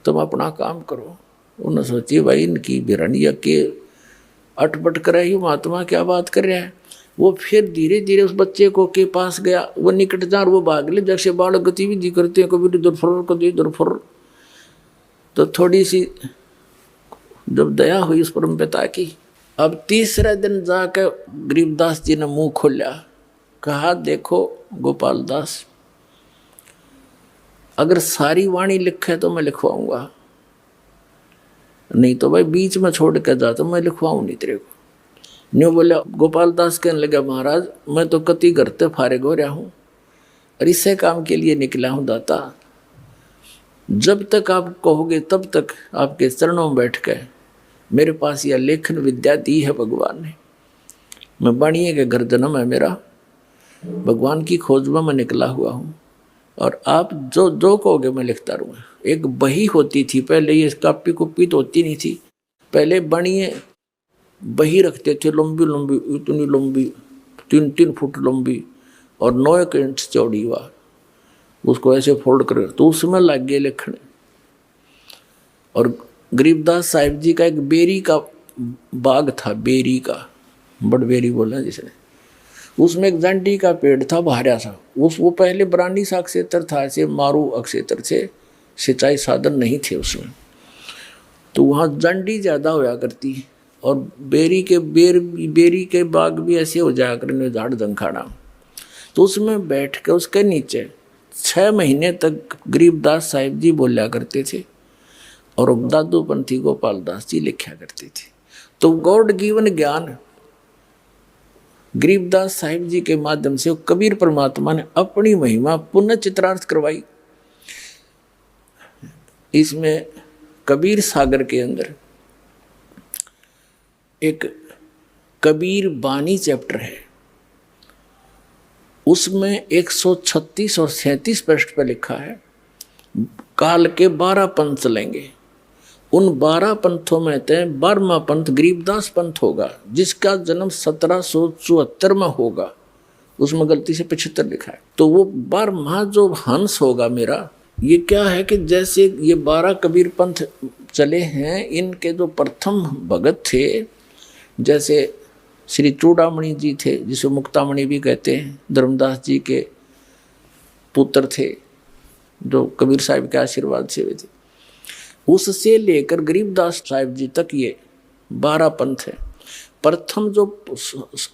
तुम अपना काम करो। उन्होंने सोची भाई इनकी बिरनिया के अटपट कर रही महात्मा क्या बात कर रहा है। वो फिर धीरे धीरे उस बच्चे को के पास गया, वो निकट जा, वो भाग ले, जैसे बालक गतिविधि करते हैं, कभी इधर फुर कभी इधर फुर। तो थोड़ी सी जब दया हुई उस परम पिता की, अब तीसरे दिन जाकर गरीबदास जी ने मुंह खोला, कहा देखो गोपाल दास, अगर सारी वाणी लिखे तो मैं लिखवाऊंगा, नहीं तो भाई बीच में छोड़ कर जा तो मैं लिखवाऊं नहीं तेरे को। न्यू बोला। गोपाल दास कहने लगा, महाराज मैं तो कति करते फारिग हो रहा हूं और इसे काम के लिए निकला हूं दाता, जब तक आप कहोगे तब तक आपके चरणों में बैठ के मेरे पास यह लेखन विद्या दी है भगवान ने। मैं बाणिये के घर जन्म है मेरा, भगवान की खोज में मैं निकला हुआ हूँ, और आप जो जो कहोगे मैं लिखता रहूँगा। एक बही होती थी पहले, ये कापी कुपी तो होती नहीं थी, पहले बाणिये बही रखते थे, लंबी लंबी, इतनी लंबी, 3-3 फुट लंबी और 9 इंच चौड़ी हुआ, उसको ऐसे फोल्ड कर, तो उसमें लग गए लिखने। और गरीबदास साहिब जी का एक बेरी का बाग था, बेरी का, बड़बेरी बोला जिसे, उसमें एक जंडी का पेड़ था भारा सा, वो पहले बरानी सा क्षेत्र था, ऐसे मारू अक्षेत्र से, सिंचाई साधन नहीं थे उसमें, तो वहाँ जंडी ज़्यादा होया करती, और बेरी के बाग भी ऐसे हो जाया करने, झाड़ जंखाड़ा। तो उसमें बैठ के उसके नीचे 6 महीने तक गरीबदास साहिब जी बोला करते थे, और दादू पंथी गोपाल दास जी लिखा करते थे। तो गॉड गिवन ज्ञान गरीबदास साहिब जी के माध्यम से कबीर परमात्मा ने अपनी महिमा पुनः चित्रार्थ करवाई। इसमें कबीर सागर के अंदर एक कबीर बानी चैप्टर है, उसमें 136 और 37 पृष्ठ पर लिखा है, काल के 12 पंथ चलेंगे, उन 12 पंथों में से 12वां पंथ गरीबदास पंथ होगा, जिसका जन्म 1774 में होगा, उसमें गलती से 75 लिखा है। तो वो 12वां जो हंस होगा मेरा, ये क्या है कि जैसे ये 12 कबीर पंथ चले हैं, इनके जो प्रथम भगत थे, जैसे श्री चूड़ामणि जी थे, जिसे मुक्तामणि भी कहते हैं, धर्मदास जी के पुत्र थे, जो कबीर साहिब के आशीर्वाद से हुए थे, उससे लेकर गरीबदास साहिब जी तक ये 12 पंथ है। प्रथम जो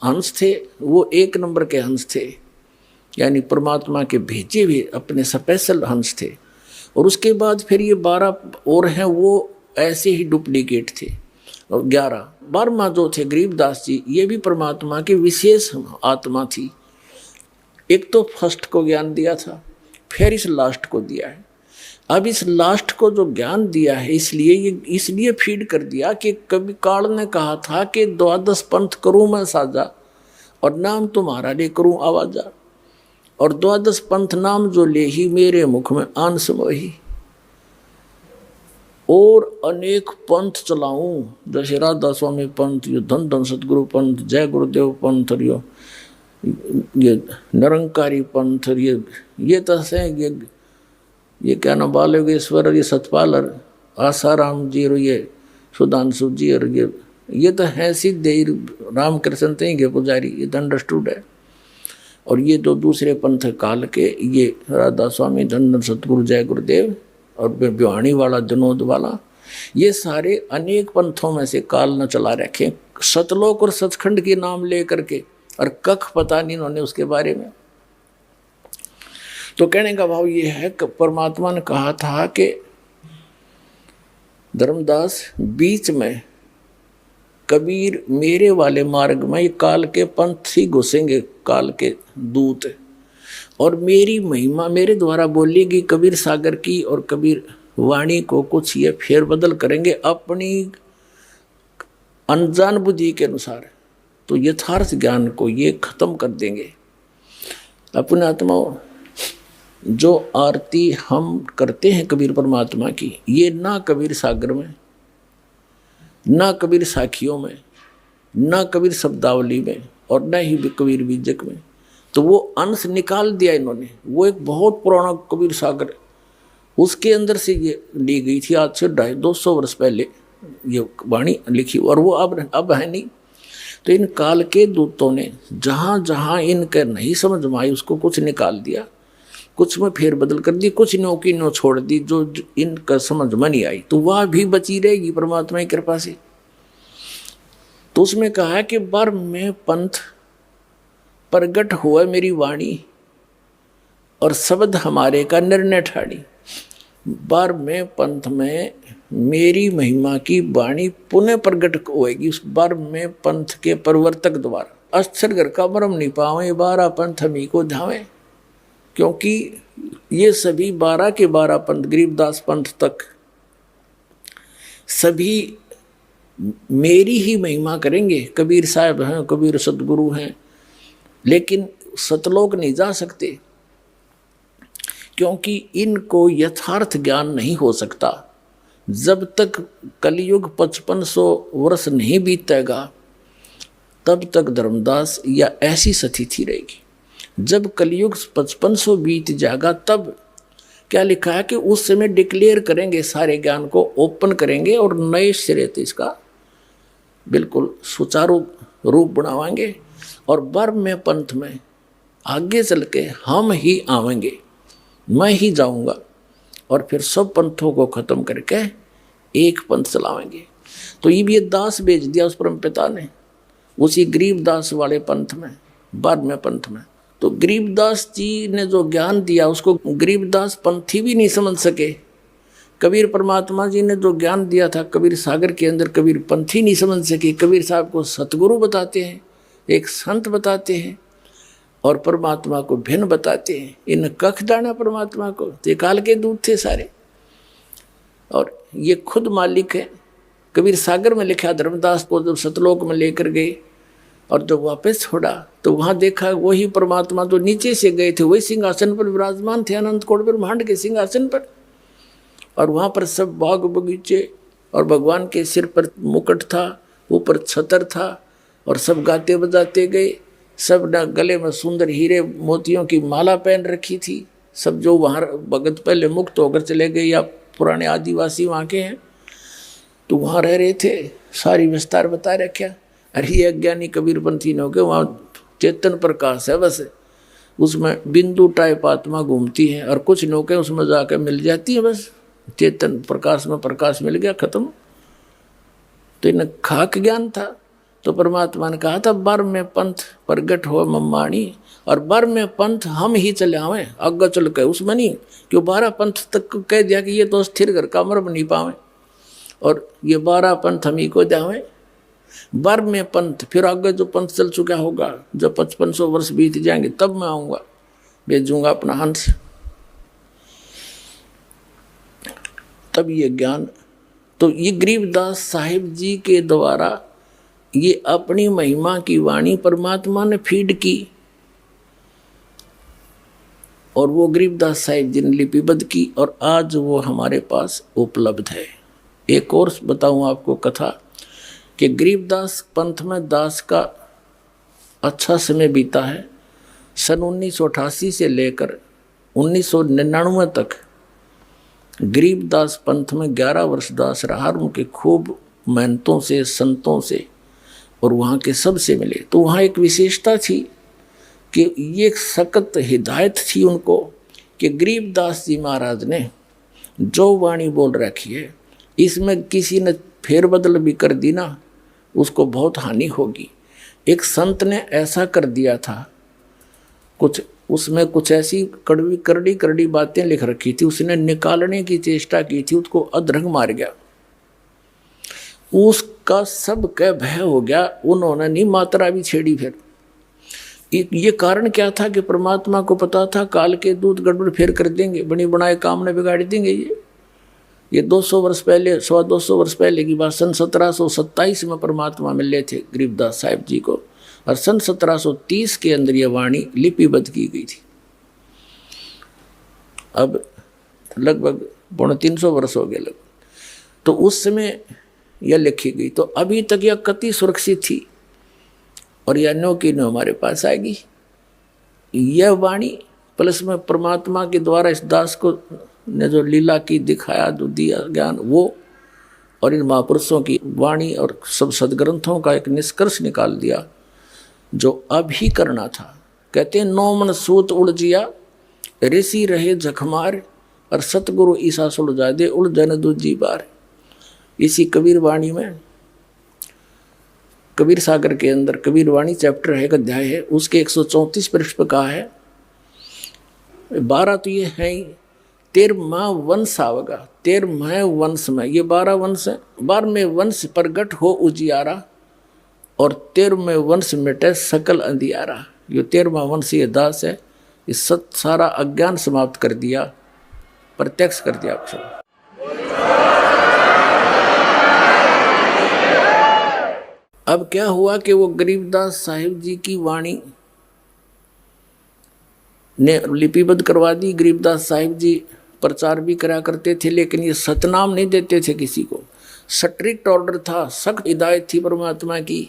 हंस थे वो 1 नंबर के हंस थे, यानी परमात्मा के भेजे हुए अपने स्पेशल हंस थे, और उसके बाद फिर ये 12 और हैं, वो ऐसे ही डुप्लीकेट थे, और 12वां जो थे गरीबदास जी, ये भी परमात्मा की विशेष आत्मा थी। एक तो फर्स्ट को ज्ञान दिया था, फिर इस लास्ट को दिया है। अब इस लास्ट को जो ज्ञान दिया है, इसलिए फीड कर दिया कि कभी काल ने कहा था कि 12 पंथ करूं मैं साजा, और नाम तुम्हारा ले करूं आवाजा, और 12 पंथ नाम जो ले ही मेरे मुख में आन समोही, और अनेक पंथ चलाऊं, जैसे राधा स्वामी पंथ, ये धन धन सतगुरु पंथ, जय गुरुदेव पंथ, ये निरंकारी पंथ, ये तो से ये क्या नाम बालयोगेश्वर, ये सतपाल, आसाराम जी, और ये सुधांशु जी, और ये तो है सिद्ध रामकृष्ण थे के पुजारी, ये तो अंडरस्टूड है। और ये जो दूसरे पंथ काल के, ये राधा स्वामी, धन धन सतगुरु, जय गुरुदेव, और बिहाणी वाला, जनोद वाला, ये सारे अनेक पंथों में से काल न चला रखे, सतलोक और सचखंड के नाम ले करके, और कख पता नहीं इन्होंने उसके बारे में। तो कहने का भाव ये है कि परमात्मा ने कहा था कि धर्मदास बीच में कबीर मेरे वाले मार्ग में, ये काल के पंथ ही घुसेंगे, काल के दूत, और मेरी महिमा मेरे द्वारा बोलेगी कबीर सागर की, और कबीर वाणी को कुछ ये फेर बदल करेंगे अपनी अनजान बुद्धि के अनुसार, तो यथार्थ ज्ञान को ये खत्म कर देंगे। अपने आत्माओं, जो आरती हम करते हैं कबीर परमात्मा की, ये ना कबीर सागर में, ना कबीर साखियों में, ना कबीर शब्दावली में, और न ही कबीर बीजक में, तो वो अंश निकाल दिया इन्होंने। वो एक बहुत पुराना कबीर सागर, उसके अंदर से ये ली गई थी, आज से 250 वर्ष पहले ये वाणी लिखी, और वो अब है नहीं। तो इन काल के दूतों ने जहां जहां इनके नहीं समझ में आई उसको कुछ निकाल दिया, कुछ में फेर बदल कर दी, कुछ नो की नो छोड़ दी जो इनका समझ में नहीं आई, तो वह भी बची रहेगी परमात्मा की कृपा से। तो उसमें कहा है कि बर में पंथ प्रगट हुआ मेरी वाणी और शब्द हमारे का निर्णय ठाड़ी। बार में पंथ में मेरी महिमा की वाणी पुनः प्रगट होएगी उस बार में पंथ के प्रवर्तक द्वारा। अक्षर घर का मरम नहीं पावे 12 पंथ हमी को धावे, क्योंकि ये सभी 12 के 12 पंथ गरीबदास पंथ तक सभी मेरी ही महिमा करेंगे। कबीर साहब हैं, कबीर सतगुरु हैं, लेकिन सतलोक नहीं जा सकते क्योंकि इनको यथार्थ ज्ञान नहीं हो सकता। जब तक कलयुग 5500 वर्ष नहीं बीतेगा तब तक धर्मदास या ऐसी स्थिति रहेगी। जब कलयुग 5500 बीत जाएगा तब क्या लिखा है कि उस समय डिक्लेयर करेंगे, सारे ज्ञान को ओपन करेंगे और नए सिरे से इसका बिल्कुल सुचारू रूप बनावाएंगे। और बर्म में पंथ में आगे चल के हम ही आवेंगे, मैं ही जाऊंगा और फिर सब पंथों को खत्म करके एक पंथ चलावेंगे। तो ये दास भेज दिया उस परम पिता ने उसी गरीबदास वाले पंथ में, बाद में पंथ में। तो गरीबदास जी ने जो ज्ञान दिया उसको गरीबदास पंथी भी नहीं समझ सके। कबीर परमात्मा जी ने जो ज्ञान दिया था कबीर सागर के अंदर कबीर पंथी नहीं समझ सके। कबीर साहब को सतगुरु बताते हैं, एक संत बताते हैं और परमात्मा को भिन्न बताते हैं। इन कख डाना परमात्मा को, ते काल के दूत थे सारे और ये खुद मालिक है। कबीर सागर में लिखा धर्मदास को जब सतलोक में लेकर गए और जब वापस छोड़ा तो वहाँ देखा वही परमात्मा जो नीचे से गए थे वही सिंहासन पर विराजमान थे, अनंत कोट ब्रह्मांड के सिंहासन पर। और वहाँ पर सब बाग बगीचे और भगवान के सिर पर मुकुट था, ऊपर छतर था और सब गाते बजाते गए। सब गले में सुंदर हीरे मोतियों की माला पहन रखी थी। सब जो वहाँ भगत पहले मुक्त होकर चले गए या पुराने आदिवासी वहाँ के हैं तो वहाँ रह रहे थे, सारी विस्तार बता रखा। अरे ये अज्ञानी कबीरपंथी ने हो गए, वहाँ चेतन प्रकाश है, बस उसमें बिंदु टाइप आत्मा घूमती है और कुछ नौके उसमें जाकर मिल जाती है, बस चेतन प्रकाश में प्रकाश मिल गया, खत्म। तो इन्हें खाक ज्ञान था। तो परमात्मा ने कहा था बर में पंथ प्रगट हो मम्माणी, और बर में पंथ हम ही चले आवे आगे चल के उसमें नहीं, क्यों 12 पंथ तक कह दिया कि ये तो स्थिर घर का मर नहीं पावे और ये 12 पंथ हम ही को जावे। बर में पंथ फिर आगे जो पंथ चल चुका होगा, जब 5500 वर्ष बीत जाएंगे तब मैं आऊँगा, भेजूंगा अपना हंस, तब ये ज्ञान। तो ये गरीबदास साहिब जी के द्वारा ये अपनी महिमा की वाणी परमात्मा ने फीड की और वो गरीबदास साहिब जी ने लिपिबद्ध की और आज वो हमारे पास उपलब्ध है। एक और बताऊं आपको कथा कि गरीबदास पंथ में दास का अच्छा समय बीता है। सन 1988 से लेकर 1999 तक गरीबदास पंथ में 11 वर्ष दास रहा। उनके खूब मेहनतों से, संतों से और वहाँ के सबसे मिले। तो वहाँ एक विशेषता थी कि ये सख्त हिदायत थी उनको कि गरीबदास जी महाराज ने जो वाणी बोल रखी है इसमें किसी ने फेरबदल भी कर दी ना उसको बहुत हानि होगी। एक संत ने ऐसा कर दिया था, कुछ उसमें कुछ ऐसी कड़वी करड़ी बातें लिख रखी थी, उसने निकालने की चेष्टा की थी, उसको अधरंग मार गया, उसका सब कह भय हो गया। उन्होंने नहीं मात्रा भी छेड़ी। फिर ये कारण क्या था कि परमात्मा को पता था काल के दूत गड़बड़ फेर कर देंगे, बनी बनाए काम ने बिगाड़ देंगे। ये 200 वर्ष पहले, 250 वर्ष पहले की बात। सन 1727 में परमात्मा मिले थे गरीबदास साहिब जी को और सन 1730 के अंदर ये वाणी लिपिबद्ध की गई थी। अब लगभग 350 वर्ष हो गए लगभग। तो उस समय यह लिखी गई, तो अभी तक यह कति सुरक्षित थी और यह नो की नो हमारे पास आएगी। यह वाणी प्लस में परमात्मा के द्वारा इस दास को ने जो लीला की दिखाया, जो दिया ज्ञान, वो और इन महापुरुषों की वाणी और सब सदग्रंथों का एक निष्कर्ष निकाल दिया जो अभी करना था। कहते हैं 9 मन सूत उलझिया, ऋषि रहे जखमार, और सतगुरु ईसा सुलझा दे उलझन दूजी बार। इसी कबीर वाणी में, कबीर सागर के अंदर कबीर वाणी चैप्टर है, एक अध्याय है, उसके 134 पृष्ठ पर कहा है 12 तो ये है ही, 13वां वंश आवगा, 13वें वंश में, ये 12 वंश है, 12वें वंश प्रगट हो उजियारा, और 13वें वंश मिटे सकल अंधियारा। ये 13वां वंश ये दास है, इस सारा अज्ञान समाप्त कर दिया, प्रत्यक्ष कर दिया अक्षर। अब क्या हुआ कि वो गरीबदास साहिब जी की वाणी ने लिपिबद्ध करवा दी। गरीबदास साहिब जी प्रचार भी करा करते थे, लेकिन ये सतनाम नहीं देते थे किसी को। स्ट्रिक्ट ऑर्डर था, सख्त हिदायत थी परमात्मा की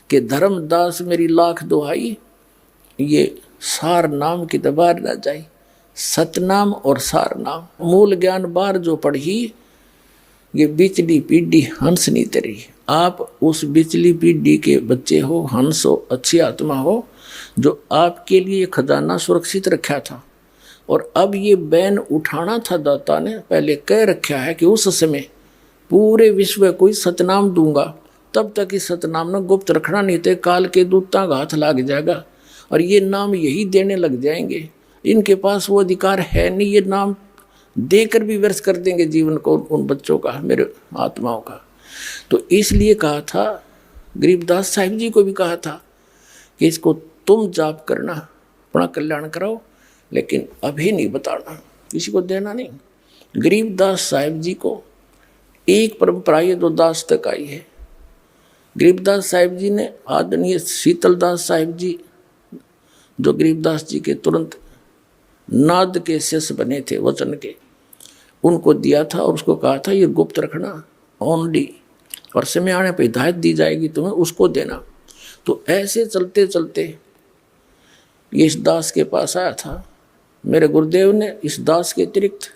कि धर्मदास मेरी लाख दुहाई, ये सार नाम की दबार न जाए। सतनाम और सार नाम, मूल ज्ञान बार जो पढ़ी, ये बिचली पीढ़ी हंस नहीं तरी। आप उस बिचली पीढ़ी के बच्चे हो, हंस हो, अच्छी आत्मा हो, जो आपके लिए खजाना सुरक्षित रखा था। और अब ये बैन उठाना था, दाता ने पहले कह रखा है कि उस समय पूरे विश्व को सतनाम दूंगा, तब तक इस सतनाम ने गुप्त रखना, नहीं तो काल के दूतां का हाथ लग जाएगा और ये नाम यही देने लग जाएंगे। इनके पास वो अधिकार है नहीं, ये नाम देकर भी व्यर्थ कर देंगे जीवन को उन बच्चों का, मेरे आत्माओं का। तो इसलिए कहा था, गरीबदास साहिब जी को भी कहा था कि इसको तुम जाप करना, अपना कल्याण कराओ, लेकिन अभी नहीं बताना, किसी को देना नहीं। गरीबदास साहिब जी को एक परंपरा ये 2 दास तक आई है। गरीबदास साहिब जी ने आदरणीय शीतलदास साहिब जी, जो गरीबदास जी के तुरंत नाद के शिष्य बने थे वचन के, उनको दिया था और उसको कहा था ये गुप्त रखना ओनली, और समय आने पर हिदायत दी जाएगी तुम्हें, उसको देना। तो ऐसे चलते चलते ये इस दास के पास आया था। मेरे गुरुदेव ने इस दास के अतिरिक्त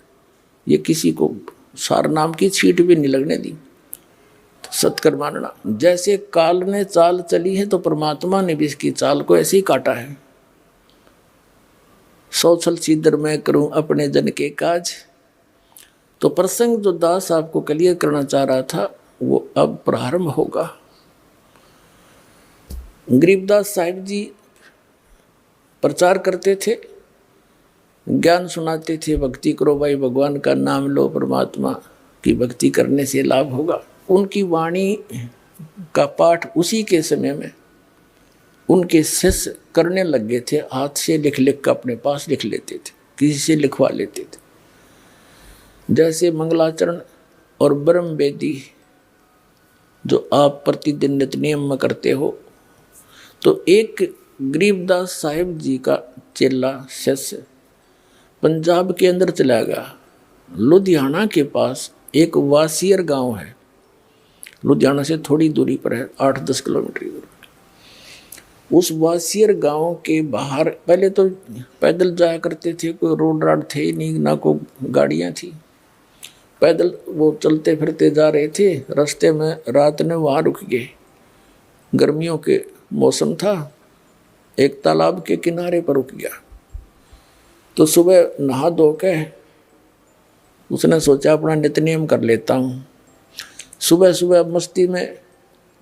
ये किसी को सार नाम की छींट भी नहीं लगने दी। तो सत्कर मानना, जैसे काल ने चाल चली है तो परमात्मा ने भी इसकी चाल को ऐसे ही काटा है। सौछल सीधर मैं करूं अपने जन के काज। तो प्रसंग जो दास आपको क्लियर करना चाह रहा था वो अब प्रारंभ होगा। गरीबदास साहिब जी प्रचार करते थे, ज्ञान सुनाते थे, भक्ति करो भाई, भगवान का नाम लो, परमात्मा की भक्ति करने से लाभ होगा। उनकी वाणी का पाठ उसी के समय में उनके शिष्य करने लग गए थे, हाथ से लिख लिख कर अपने पास लिख लेते थे, किसी से लिखवा लेते थे। जैसे मंगलाचरण और ब्रह्म वेदी जो आप प्रतिदिन नित्य नियम में करते हो, तो एक गरीबदास साहिब जी का चेला शिष्य पंजाब के अंदर चला गया। लुधियाना के पास एक वासियर गांव है, लुधियाना से थोड़ी दूरी पर है, 8-10 किलोमीटर दूर। उस वासियर गांव के बाहर पहले तो पैदल जाया करते थे, कोई रोड राड थे नहीं, ना कोई गाड़ियां थी, पैदल वो चलते फिरते जा रहे थे। रास्ते में रात ने वहाँ रुक गए, गर्मियों के मौसम था, एक तालाब के किनारे पर रुक गया। तो सुबह नहा धो के उसने सोचा अपना नित्य नियम कर लेता हूँ। सुबह सुबह मस्ती में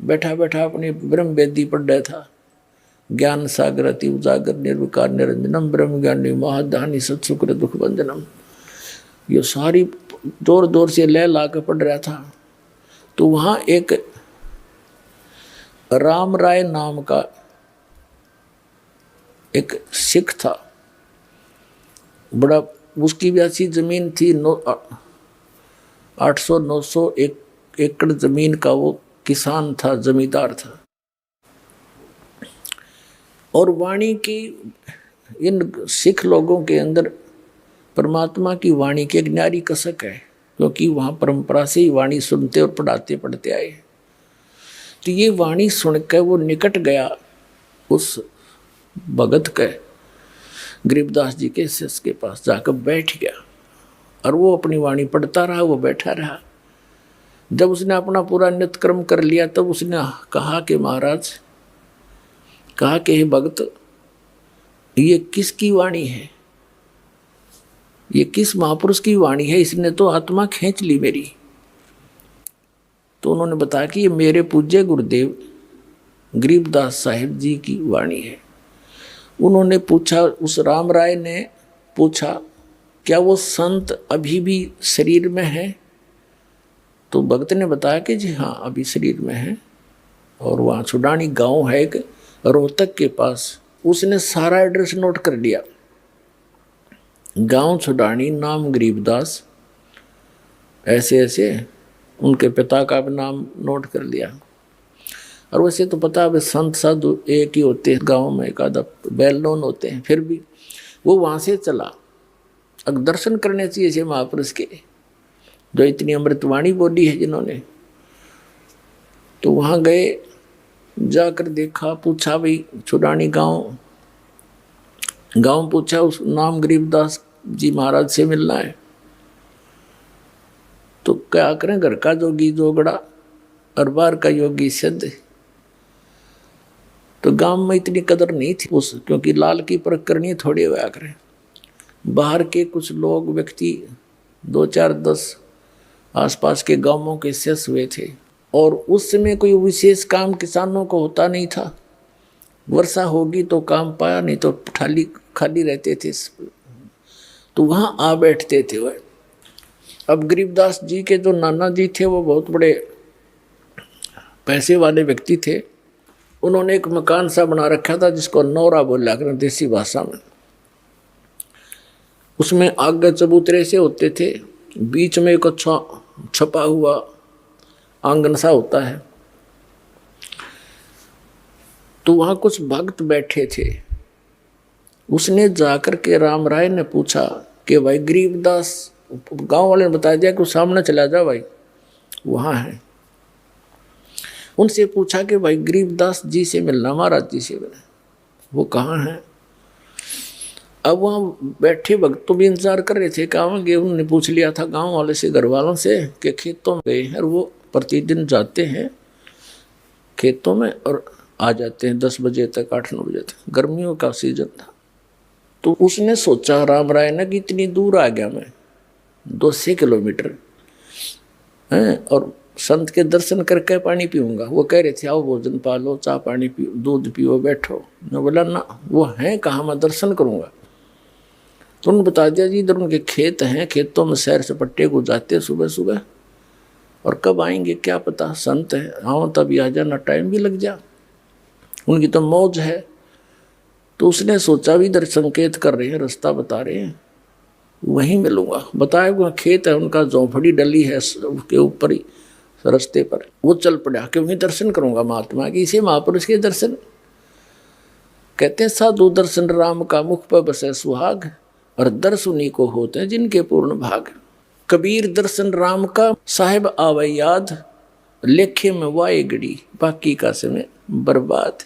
बैठा बैठा अपनी ब्रह्म वेदी पढ़ रहा था। ज्ञान सागर अति उजागर निर्विकार निरंजनम ब्रह्म ज्ञानी महादानी सत्सुक्र दुख बंधनम, ये सारी जोर जोर से लय ला कर पढ़ रहा था। तो वहाँ एक राम राय नाम का एक सिख था, बड़ा, उसकी भी ऐसी जमीन थी, 800-900 एकड़ जमीन का वो किसान था, जमींदार था। और वाणी की इन सिख लोगों के अंदर परमात्मा की वाणी की एक न्यारी कसक है, क्योंकि वहाँ परंपरा से ही वाणी सुनते और पढ़ाते पढ़ते आए। तो ये वाणी सुनकर वो निकट गया उस भगत के, गरीबदास जी के शिष्य के पास जाकर बैठ गया, और वो अपनी वाणी पढ़ता रहा, वो बैठा रहा। जब उसने अपना पूरा नित्यक्रम कर लिया तब उसने कहा कि महाराज, कहा कि हे भक्त, ये किसकी वाणी है, ये किस महापुरुष की वाणी है, इसने तो आत्मा खींच ली मेरी। तो उन्होंने बताया कि ये मेरे पूज्य गुरुदेव गरीबदास साहिब जी की वाणी है। उन्होंने पूछा, उस राम राय ने पूछा, क्या वो संत अभी भी शरीर में है? तो भक्त ने बताया कि जी हाँ, अभी शरीर में है। और वहाँ छुडानी गांव है एक रोहतक के पास। उसने सारा एड्रेस नोट कर लिया, गांव छुडानी, नाम गरीबदास, ऐसे ऐसे उनके पिता का भी नाम नोट कर लिया। और वैसे तो पता है संत साधु एक ही होते हैं गांव में, एक आधा वेल नोन होते हैं, फिर भी वो वहाँ से चला। अब दर्शन करने चाहिए ऐसे महापुरुष के जो इतनी अमृतवाणी बोली है जिन्होंने। तो वहाँ गए, जाकर देखा, पूछा भाई छुडानी गांव पूछा, उस नाम गरीबदास जी महाराज से मिलना है। तो क्या करें, घर का जोगी जोगड़ा और बाहर का योगी सिद्ध। तो गांव में इतनी कदर नहीं थी उस, क्योंकि लाल की परख करनी थोड़ी हुआ करें। बाहर के कुछ लोग व्यक्ति 2-4-10 आसपास के गांवों के शेष हुए थे। और उस समय कोई विशेष काम किसानों को होता नहीं था। वर्षा होगी तो काम पाया, नहीं तो खाली रहते थे। तो वहाँ आ बैठते थे वह। अब गरीबदास जी के जो नाना जी थे वो बहुत बड़े पैसे वाले व्यक्ति थे। उन्होंने एक मकान सा बना रखा था जिसको नौरा बोला कर देसी भाषा में। उसमें आगे चबूतरे से होते थे, बीच में एक अच्छा छपा हुआ आंगन सा होता है। तो वहाँ कुछ भक्त बैठे थे। उसने जाकर के राम राय ने पूछा कि भाई गरीबदास, गांव वाले ने बता दिया कि सामने चला जा भाई, वहाँ है। उनसे पूछा कि भाई गरीबदास जी से मिलना, महाराज जी से मिलना। वो कहाँ हैं? अब वहाँ बैठे भक्तों भी इंतजार कर रहे थे, कहाँ गए। उन्होंने पूछ लिया था गांव वाले से, घर वालों से, कि खेतों में गए हैं। और वो प्रतिदिन जाते हैं खेतों में और आ जाते हैं 10 बजे तक, 8-9 बजे तक। गर्मियों का सीजन था। तो उसने सोचा राम राय ने कि इतनी दूर आ गया मैं, 200 किलोमीटर हैं, और संत के दर्शन करके पानी पीऊँगा। वो कह रहे थे आओ भोजन पालो, चाय पानी पियो, दूध पियो, बैठो। मैं बोला ना, वो हैं कहाँ, मैं दर्शन करूँगा। तो उन्होंने बता दिया जी इधर उनके खेत हैं, खेतों में सैर सपट्टे को जाते सुबह सुबह, और कब आएंगे क्या पता, संत है, आओ तभी आ जाना, टाइम भी लग जा, उनकी तो मौज है। तो उसने सोचा भी इधर संकेत कर रहे हैं, रास्ता बता रहे हैं, वहीं मिलूंगा। बताया वहाँ खेत है उनका, झोंपड़ी डली है उसके ऊपर ही रास्ते पर। वो चल पड़ा कि वहीं दर्शन करूंगा महात्मा के, इसे महापुरुष के दर्शन। कहते हैं साधु दर्शन राम का, मुख पर बसे सुहाग, और दर्श उन्हीं को होते हैं जिनके पूर्ण भाग। कबीर दर्शन राम का, साहिब आवे याद, लेखे में वाए गड़ी, बाकी का समय बर्बाद।